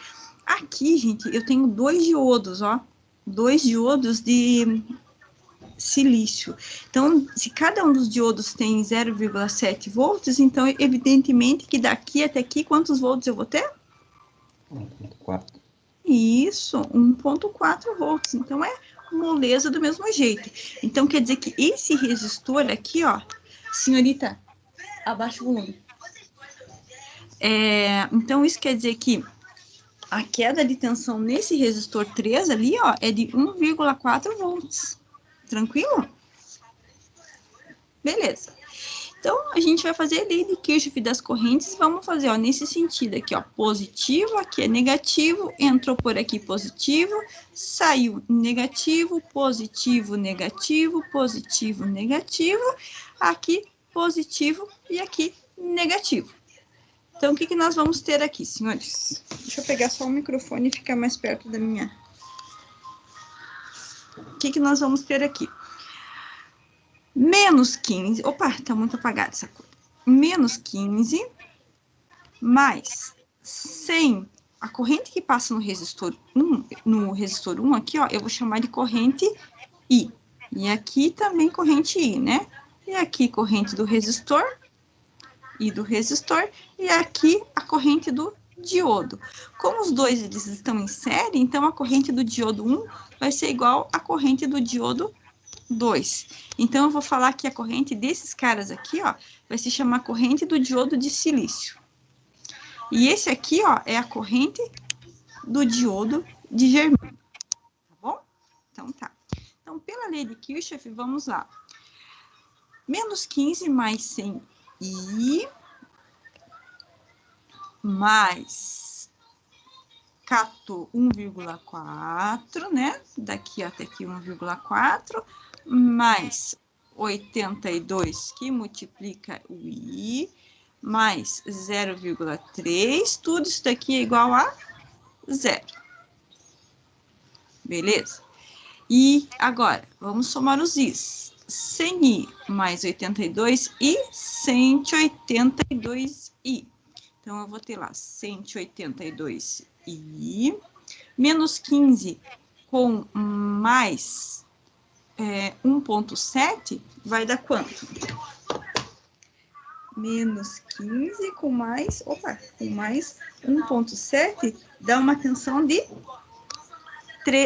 Aqui, gente, eu tenho 2 diodos, ó. 2 diodos de silício. Então, se cada um dos diodos tem 0,7 volts, então, evidentemente que daqui até aqui, quantos volts eu vou ter? 1.4. Isso, 1.4 volts. Então, é moleza do mesmo jeito. Então, quer dizer que esse resistor aqui, ó, senhorita, abaixa o volume. Então, isso quer dizer que a queda de tensão nesse resistor 3 ali, ó, é de 1,4 volts. Tranquilo? Beleza. Então, a gente vai fazer a lei de Kirchhoff das correntes. Vamos fazer, ó, nesse sentido aqui, ó, positivo, aqui é negativo, entrou por aqui positivo, saiu negativo, positivo, negativo, positivo, negativo, aqui positivo e aqui negativo. Então, o que nós vamos ter aqui, senhores? Deixa eu pegar só o microfone e ficar mais perto da minha... O que nós vamos ter aqui? Menos 15... Opa, tá muito apagada essa cor. Menos 15 mais 100. A corrente que passa no resistor 1 aqui, ó, eu vou chamar de corrente I. E aqui também corrente I, né? E aqui corrente do resistor e do resistor, e aqui a corrente do diodo. Como os dois eles estão em série, então a corrente do diodo 1 vai ser igual à corrente do diodo 2. Então eu vou falar que a corrente desses caras aqui, ó, vai se chamar corrente do diodo de silício. E esse aqui, ó, é a corrente do diodo de germânio. Tá bom? Então tá. Então, pela lei de Kirchhoff, vamos lá. Menos 15 mais 100 I mais 1,4, né? Daqui até aqui 1,4, mais 82, que multiplica o I, mais 0,3, tudo isso daqui é igual a 0. Beleza? E agora, vamos somar os i's. 100i mais 82i, 182i. Então, eu vou ter lá 182i, menos 15 com mais 1,7, vai dar quanto? Menos 15 com mais 1,7, dá uma tensão de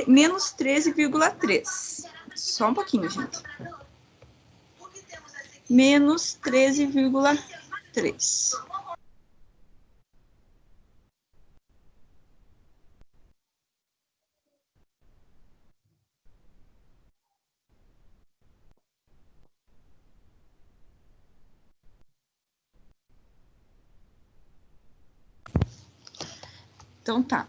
menos 13,3. Só um pouquinho, gente. Menos 13,3. Então, tá.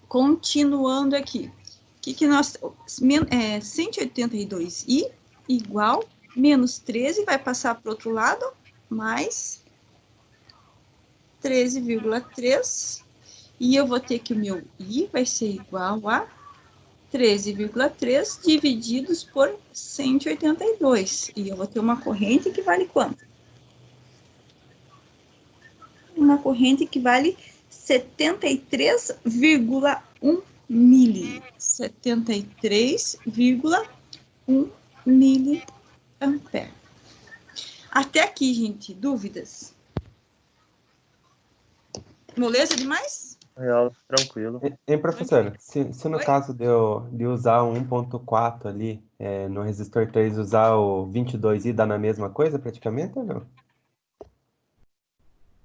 Continuando aqui. O que nós... 182i igual menos 13, vai passar para o outro lado, mais 13,3. E eu vou ter que o meu i vai ser igual a 13,3 divididos por 182. E eu vou ter uma corrente que vale quanto? Uma corrente que vale 73,1 mili. 73,1 miliampere. Até aqui, gente, dúvidas? Moleza demais? Real, tranquilo. Hein, professora, se no Oi? caso de usar o 1.4 ali, no resistor 3, usar o 22i, dá na mesma coisa praticamente ou não?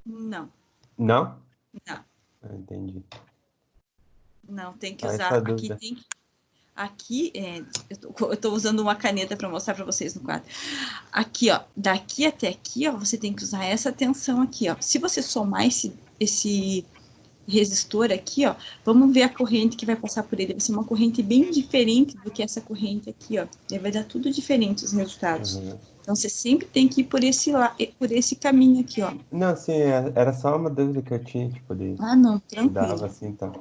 Não. Não? Não. Entendi. Não, tem que Ah, usar. essa dúvida. Aqui, eu tô usando uma caneta para mostrar para vocês no quadro. Aqui, ó, daqui até aqui, ó, você tem que usar essa tensão aqui, ó. Se você somar esse resistor aqui, ó, vamos ver a corrente que vai passar por ele. Vai ser uma corrente bem diferente do que essa corrente aqui, ó. E vai dar tudo diferente os resultados. Uhum. Então, você sempre tem que ir por esse caminho aqui, ó. Não, sim, era só uma dúvida que eu tinha, tipo, Ah, não, se tranquilo. dava assim, então.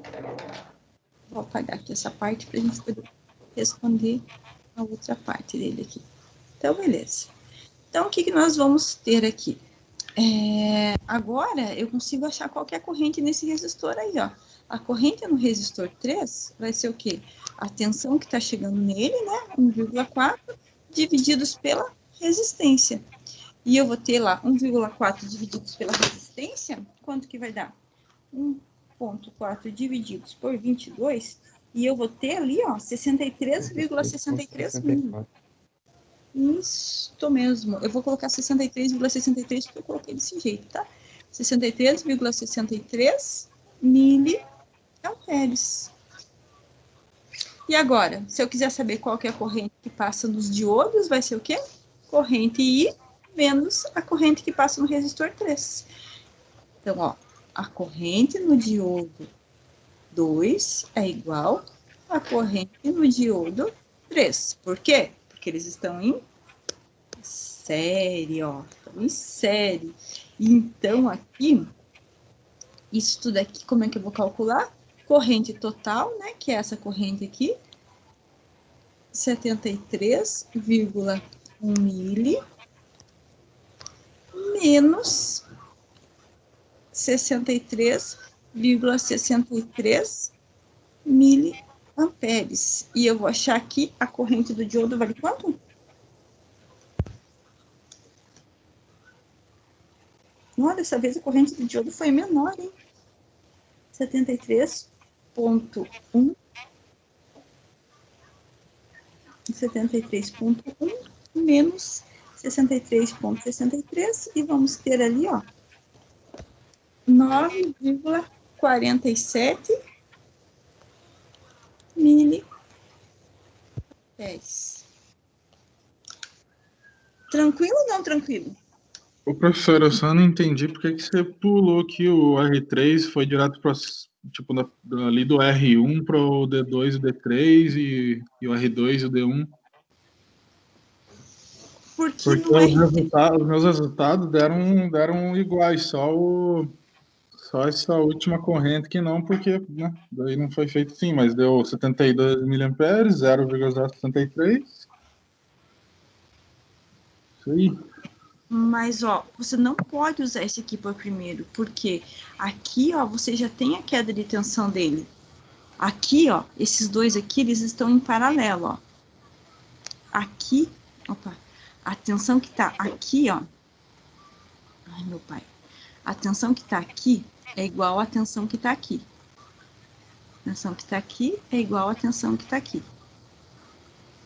Vou apagar aqui essa parte para a gente poder responder a outra parte dele aqui. Então, beleza. Então, o que nós vamos ter aqui? Agora, eu consigo achar qualquer corrente nesse resistor aí, ó. A corrente no resistor 3 vai ser o quê? A tensão que está chegando nele, né? 1,4 divididos pela resistência. E eu vou ter lá 1,4 divididos pela resistência. Quanto que vai dar? 1,4 divididos por 22. E eu vou ter ali, ó, 63,63 mil. Isso mesmo. Eu vou colocar 63,63 porque eu coloquei desse jeito, tá? 63,63 miliamperes. E agora, se eu quiser saber qual que é a corrente que passa nos diodos, vai ser o quê? Corrente I menos a corrente que passa no resistor 3. Então, ó, a corrente no diodo 2 é igual à corrente no diodo 3. Por quê? Porque eles estão em série, ó. Estão em série. Então, aqui, isso tudo aqui, como é que eu vou calcular? Corrente total, né? Que é essa corrente aqui. 73,1 mili menos 63,63 miliamperes. E eu vou achar aqui a corrente do diodo vale quanto? Olha, dessa vez a corrente do diodo foi menor, hein? 73,1 menos 63,63 e vamos ter ali, ó, 9,47 miliamperes. Tranquilo ou não tranquilo? Ô, professor, eu só não entendi por que você pulou que o R3 foi direto para, tipo, ali do R1 para o D2 e o D3 e o R2 e o D1. Porque Porque no os meus resultados deram iguais, só essa última corrente que não, porque, né, daí não foi feito assim, mas deu 72 miliamperes, 0,073. Isso aí. Mas, ó, você não pode usar esse aqui por primeiro, porque aqui, ó, você já tem a queda de tensão dele. Aqui, ó, esses dois aqui, eles estão em paralelo, ó. Aqui, opa, a tensão que tá aqui, ó. Ai, meu pai. A tensão que tá aqui é igual à tensão que tá aqui. A tensão que tá aqui é igual à tensão que tá aqui.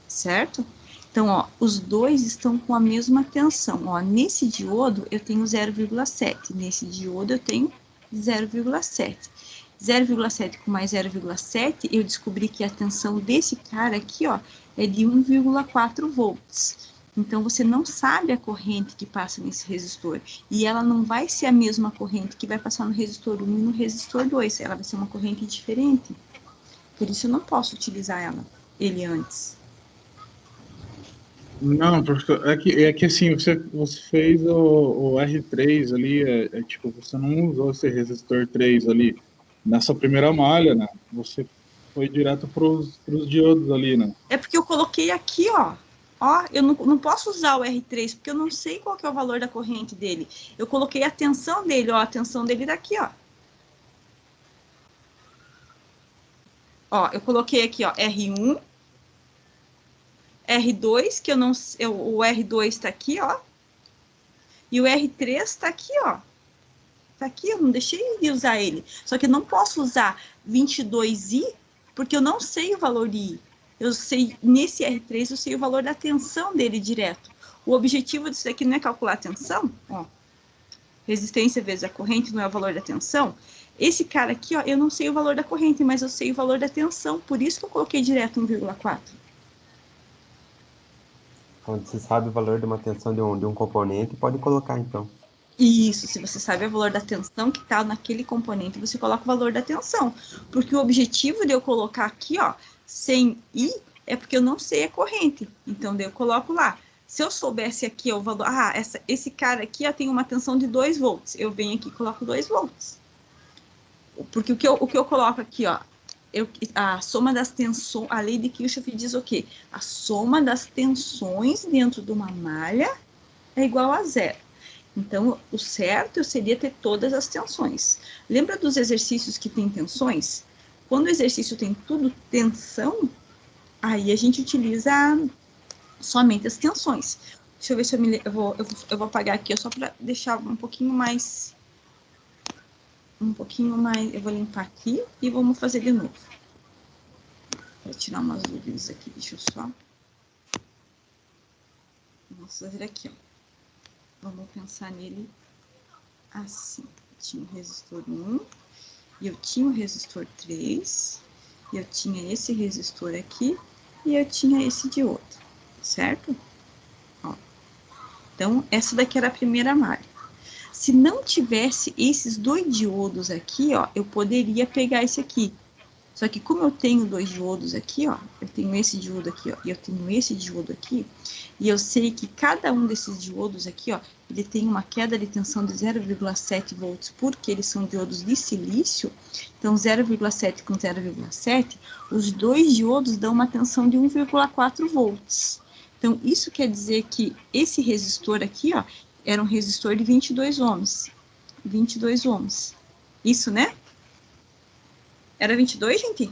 Certo? Então, ó, os dois estão com a mesma tensão. Ó, nesse diodo eu tenho 0,7, nesse diodo eu tenho 0,7. 0,7 com mais 0,7, eu descobri que a tensão desse cara aqui, ó, é de 1,4 volts. Então, você não sabe a corrente que passa nesse resistor. E ela não vai ser a mesma corrente que vai passar no resistor 1 e no resistor 2. Ela vai ser uma corrente diferente. Por isso, eu não posso utilizar ele antes. Não, professor, é que assim, você fez o R3 ali, tipo, você não usou esse resistor 3 ali nessa primeira malha, né? Você foi direto pros diodos ali, né? É porque eu coloquei aqui, ó. Ó, eu não posso usar o R3, porque eu não sei qual que é o valor da corrente dele. Eu coloquei a tensão dele, ó. A tensão dele daqui, ó. Ó, eu coloquei aqui, ó, R1, R2, que eu não... o R2 tá aqui, ó. E o R3 tá aqui, ó. Tá aqui, eu não deixei de usar ele. Só que eu não posso usar 22i, porque eu não sei o valor de i. Eu sei, nesse R3, eu sei o valor da tensão dele direto. O objetivo disso aqui não é calcular a tensão, ó. Resistência vezes a corrente não é o valor da tensão. Esse cara aqui, ó, eu não sei o valor da corrente, mas eu sei o valor da tensão. Por isso que eu coloquei direto 1,4. Quando você sabe o valor de uma tensão de um componente, pode colocar, então. Isso, se você sabe o valor da tensão que está naquele componente, você coloca o valor da tensão. Porque o objetivo de eu colocar aqui, ó, sem I, é porque eu não sei a corrente. Então, daí eu coloco lá. Se eu soubesse aqui ó, o valor... Ah, esse cara aqui ó, tem uma tensão de 2 volts. Eu venho aqui e coloco 2 volts. Porque o que eu coloco aqui, ó, a soma das tensões... A lei de Kirchhoff diz o quê? A soma das tensões dentro de uma malha é igual a zero. Então, o certo seria ter todas as tensões. Lembra dos exercícios que tem tensões? Quando o exercício tem tudo tensão, aí a gente utiliza somente as tensões. Deixa eu ver se eu vou apagar aqui só para deixar um pouquinho mais... Eu vou limpar aqui e vamos fazer de novo. Para tirar umas dúvidas aqui, deixa eu só... Vamos fazer aqui, ó. Vamos pensar nele assim. Eu tinha o resistor 1, e eu tinha o resistor 3, e eu tinha esse resistor aqui, e eu tinha esse diodo, certo? Ó. Então, essa daqui era a primeira malha. Se não tivesse esses dois diodos aqui, ó, eu poderia pegar esse aqui. Só que como eu tenho dois diodos aqui, ó, eu tenho esse diodo aqui, ó, e eu tenho esse diodo aqui, e eu sei que cada um desses diodos aqui, ó, ele tem uma queda de tensão de 0,7 volts, porque eles são diodos de silício, então 0,7 com 0,7, os dois diodos dão uma tensão de 1,4 volts. Então, isso quer dizer que esse resistor aqui, ó, era um resistor de 22 ohms. 22 ohms. Isso, né? Era 22, gente?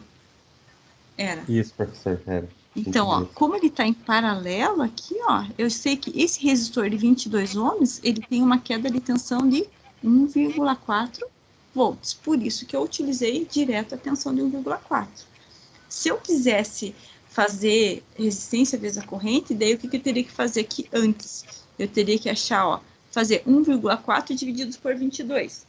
Era. Isso, professor, era. Então, ó, como ele está em paralelo aqui, ó, eu sei que esse resistor de 22 ohms, ele tem uma queda de tensão de 1,4 volts. Por isso que eu utilizei direto a tensão de 1,4. Se eu quisesse fazer resistência vezes a corrente, daí o que eu teria que fazer aqui antes? Eu teria que achar, ó, fazer 1,4 divididos por 22.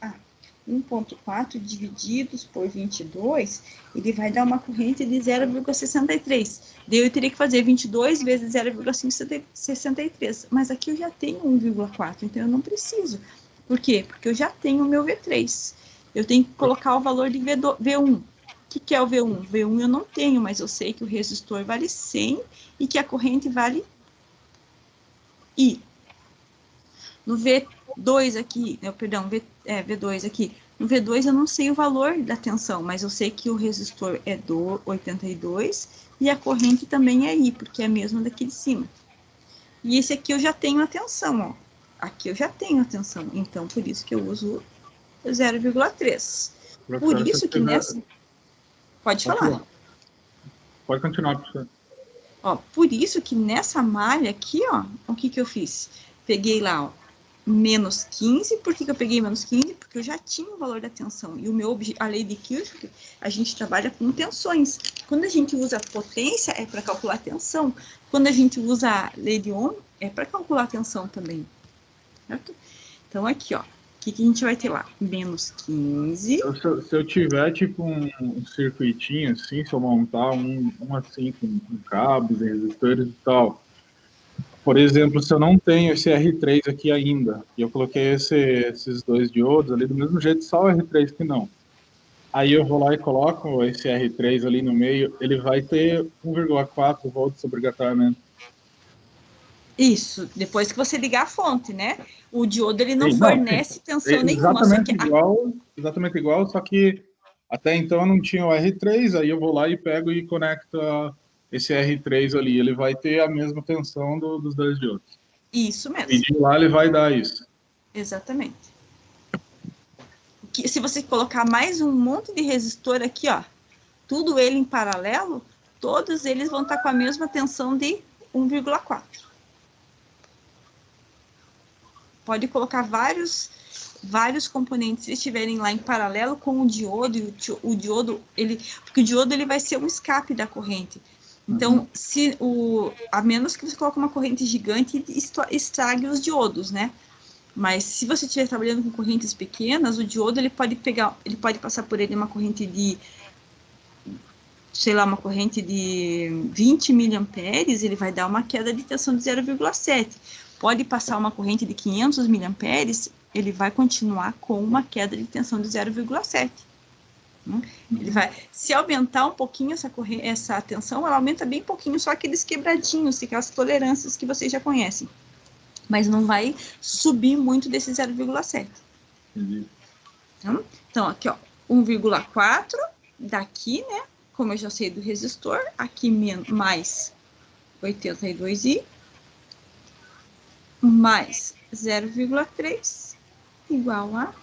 1,4 divididos por 22, ele vai dar uma corrente de 0,63. Daí eu teria que fazer 22 vezes 0,63. Mas aqui eu já tenho 1,4, então eu não preciso. Por quê? Porque eu já tenho o meu V3. Eu tenho que colocar o valor de V1. O que é o V1? V1 eu não tenho, mas eu sei que o resistor vale 100 e que a corrente vale I. No V2 aqui, perdão, V2 aqui. No V2 eu não sei o valor da tensão, mas eu sei que o resistor é do 82 e a corrente também é I, porque é a mesma daqui de cima. E esse aqui eu já tenho a tensão, ó. Aqui eu já tenho a tensão, então por isso que eu uso 0,3. Por isso que nessa... Pode falar. Pode continuar, professor. Ó, por isso que nessa malha aqui, ó, o que que eu fiz? Peguei lá, ó, menos 15. Por que que eu peguei menos 15? Porque eu já tinha o valor da tensão. E a lei de Kirchhoff, a gente trabalha com tensões. Quando a gente usa potência, é para calcular tensão. Quando a gente usa a lei de Ohm, é para calcular tensão também. Certo? Então, aqui, ó. O que que a gente vai ter lá? Menos 15. Se eu tiver, tipo, um circuitinho assim, se eu montar um assim, com cabos e resistores e tal. Por exemplo, se eu não tenho esse R3 aqui ainda, e eu coloquei esses dois diodos ali do mesmo jeito, só o R3 que não. Aí eu vou lá e coloco esse R3 ali no meio, ele vai ter 1,4 volts obrigatoriamente. Isso, depois que você ligar a fonte, né? O diodo, ele não Sim, fornece tensão nenhuma. Exatamente igual, só que até então eu não tinha o R3, aí eu vou lá e pego e conecto esse R3 ali. Ele vai ter a mesma tensão dos dois diodos. Isso mesmo. E de lá ele vai dar isso. Exatamente. Se você colocar mais um monte de resistor aqui, ó, tudo ele em paralelo, todos eles vão estar com a mesma tensão de 1,4. Pode colocar vários componentes, se estiverem lá em paralelo com o diodo, e o diodo, porque o diodo ele vai ser um escape da corrente. Então, a menos que você coloque uma corrente gigante e estrague os diodos, né? Mas se você estiver trabalhando com correntes pequenas, o diodo ele pode passar por ele uma corrente de, sei lá, uma corrente de 20 miliamperes, ele vai dar uma queda de tensão de 0,7. Pode passar uma corrente de 500 miliamperes, ele vai continuar com uma queda de tensão de 0,7. Ele vai, se aumentar um pouquinho essa tensão, ela aumenta bem pouquinho, só aqueles quebradinhos, aquelas tolerâncias que vocês já conhecem. Mas não vai subir muito desse 0,7. Então, aqui, ó, 1,4 daqui, né? Como eu já sei do resistor, aqui mais 82i, mais 0,3 igual a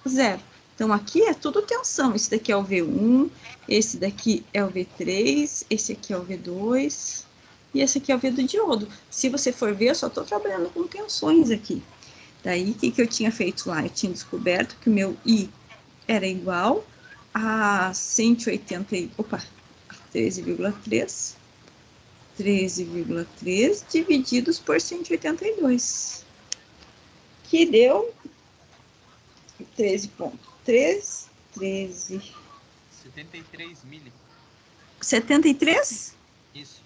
0. Então, aqui é tudo tensão. Esse daqui é o V1, esse daqui é o V3, esse aqui é o V2 e esse aqui é o V do diodo. Se você for ver, eu só estou trabalhando com tensões aqui. Daí, o que eu tinha feito lá? Eu tinha descoberto que o meu I era igual a 13,3. 13,3 divididos por 182. Que deu 13,3. 73 mili. 73? Isso.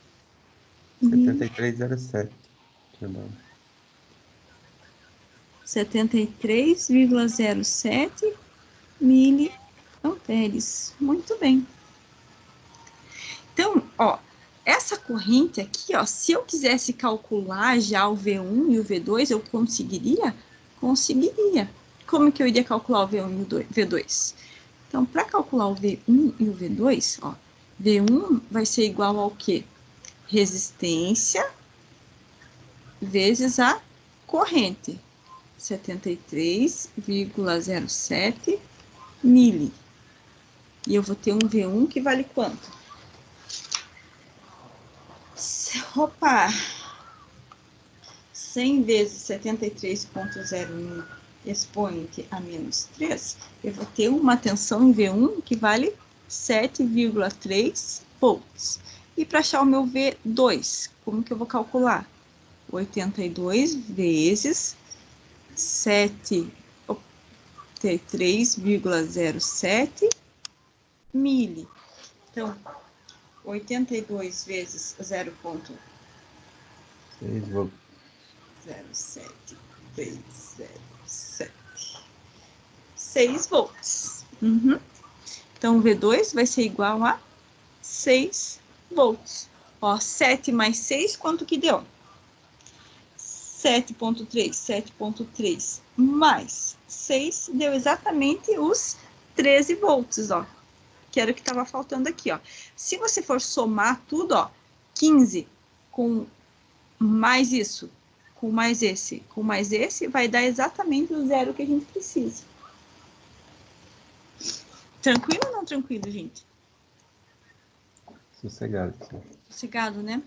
73,07. 73,07 miliamperes. Muito bem. Então, ó, essa corrente aqui, ó, se eu quisesse calcular já o V1 e o V2, eu conseguiria? Conseguiria. Como que eu iria calcular o V1 e o V2? Então, para calcular o V1 e o V2, ó, V1 vai ser igual ao quê? Resistência vezes a corrente. 73,07 mili. E eu vou ter um V1 que vale quanto? Opa! 100 vezes 73,01 expoente a menos 3, eu vou ter uma tensão em V1 que vale 7,3 volts. E para achar o meu V2, como que eu vou calcular? 82 vezes 73,07 mili. Então, 82 vezes 0,07 6 volts. Então, o V2 vai ser igual a 6 volts. Ó, 7 mais 6, quanto que deu? 7,3 mais 6 deu exatamente os 13 volts, ó. Que era o que estava faltando aqui, ó. Se você for somar tudo, ó, 15 com mais isso, com mais esse, vai dar exatamente o zero que a gente precisa. Tranquilo ou não tranquilo, gente? Sossegado. Sim. Sossegado, né?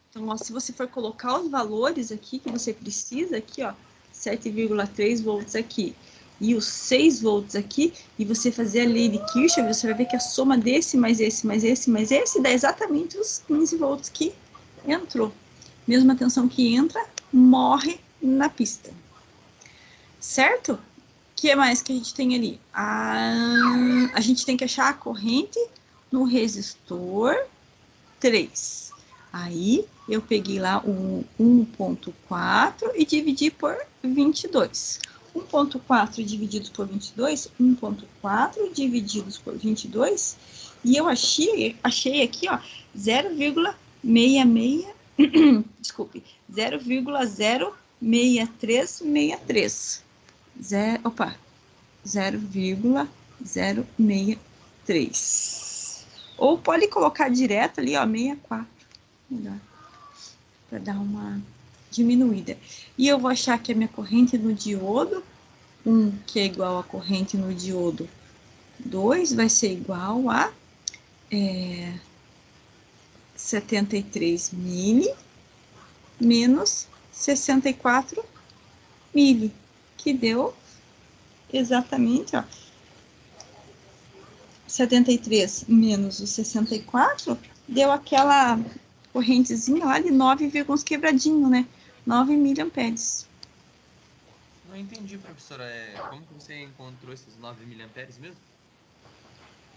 Então, ó, se você for colocar os valores aqui que você precisa, aqui, ó, 7,3 volts aqui, e os 6 volts aqui, e você fazer a lei de Kirchhoff, você vai ver que a soma desse, mais esse, mais esse, mais esse, dá exatamente os 15 volts que entrou. Mesma tensão que entra, morre na pista. Certo? O que mais que a gente tem ali? A gente tem que achar a corrente no resistor 3. Aí, eu peguei lá o 1,4 e dividi por 22. 1,4 dividido por 22, 1,4 divididos por 22, e eu achei aqui, ó, 0,66, desculpe, 0,06363. Opa, 0,063. Ou pode colocar direto ali, ó, 64. Melhor. Para dar uma diminuída. E eu vou achar que a minha corrente no diodo 1, que é igual a corrente no diodo 2, vai ser igual a 73 mili menos 64 mili, que deu exatamente, ó, 73 menos o 64, deu aquela correntezinha lá de 9, uns quebradinho, né? 9 miliamperes. Não entendi, professora. Como que você encontrou esses 9 miliamperes mesmo?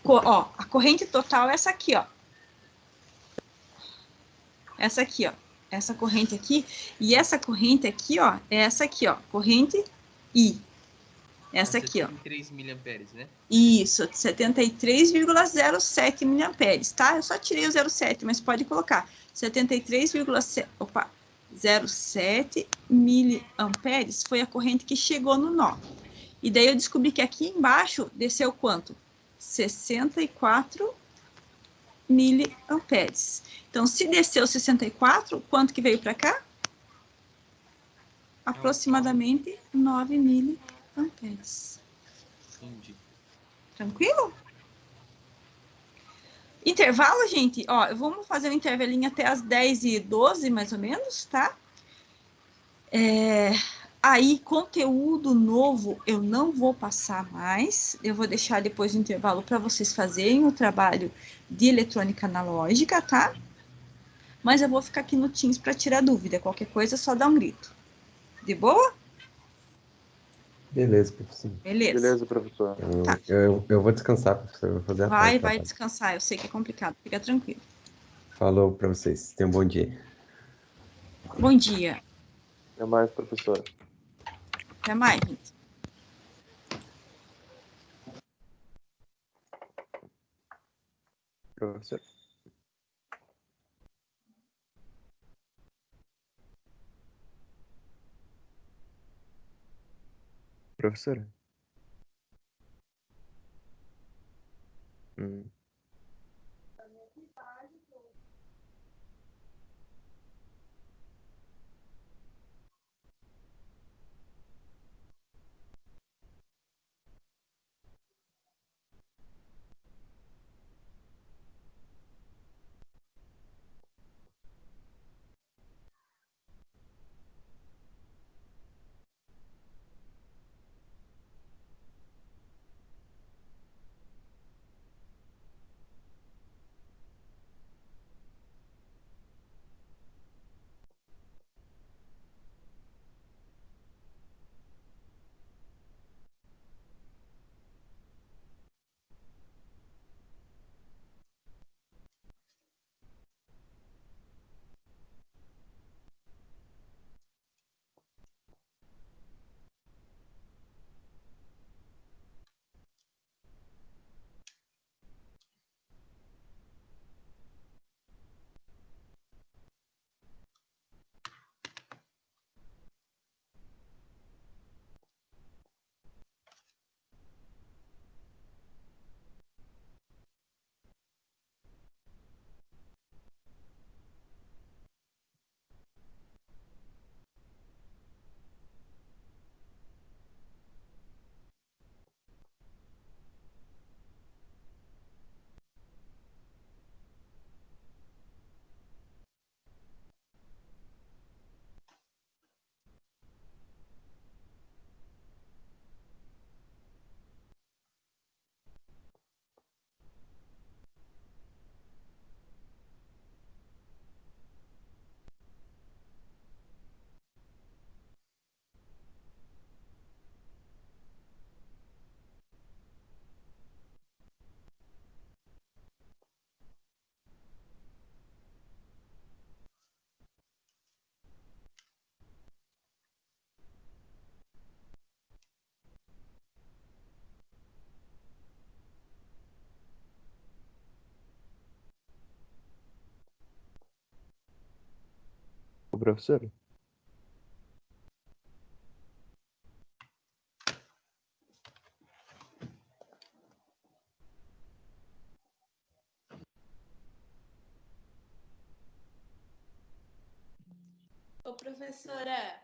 Ó, a corrente total é essa aqui, ó. Essa aqui, ó. Essa corrente aqui. E essa corrente aqui, ó, é essa aqui, ó. Corrente I. Essa aqui, ó. 73 miliamperes, né? Isso, 73,07 miliamperes, tá? Eu só tirei o 0,7, mas pode colocar 73,07 miliamperes foi a corrente que chegou no nó. E daí eu descobri que aqui embaixo desceu quanto? 64 miliamperes. Então, se desceu 64, quanto que veio para cá? Aproximadamente 9 miliamperes. Entendi. Tranquilo? Intervalo, gente, ó, vamos fazer um intervalinho até as 10h12, mais ou menos, tá? Aí, conteúdo novo eu não vou passar mais, eu vou deixar depois do intervalo para vocês fazerem o trabalho de eletrônica analógica, tá? Mas eu vou ficar aqui no Teams para tirar dúvida, qualquer coisa é só dar um grito. De boa? Beleza, professor. Beleza. Beleza, professor. Tá. Eu vou descansar, professor. Eu vou fazer a parte. Vai descansar, eu sei que é complicado, fica tranquilo. Falou para vocês. Tenham um bom dia. Bom dia, Até mais, professor. até mais, gente. Professor. Professora. professora. Ô, professora.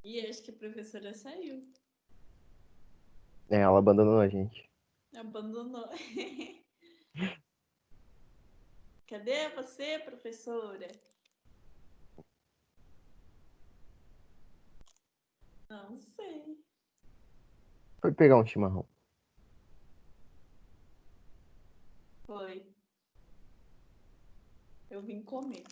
Ih, acho que a professora saiu. É, ela abandonou a gente. Abandonou. Cadê você, professora? Não sei. Foi pegar um chimarrão. Foi. Eu vim comer.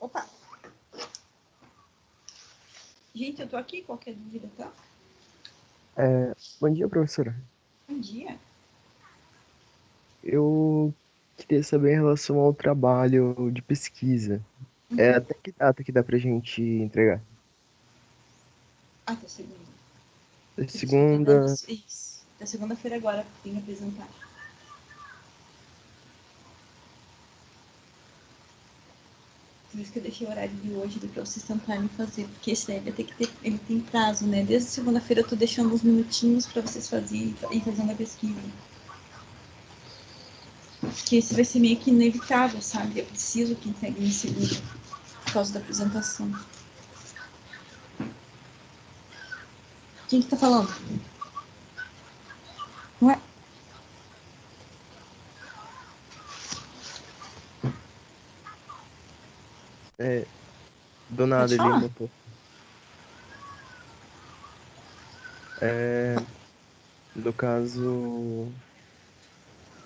Opa! Gente, eu tô aqui, qualquer dúvida, tá? Bom dia, professora. Bom dia. Eu queria saber em relação ao trabalho de pesquisa. Até que data que dá pra gente entregar? Até segunda. Segunda. Isso. Até segunda-feira agora, tem que apresentar. Por isso que eu deixei o horário de hoje pra vocês tentarem fazer, porque esse daí vai ter que ter, ele tem prazo, né? Desde segunda-feira eu tô deixando uns minutinhos pra vocês fazerem e fazendo a pesquisa. Porque esse vai ser meio que inevitável, sabe? Eu preciso que entregue na segunda, por causa da apresentação. Quem que tá falando? Ué? Do nada Pode ele falar? mutou. No caso,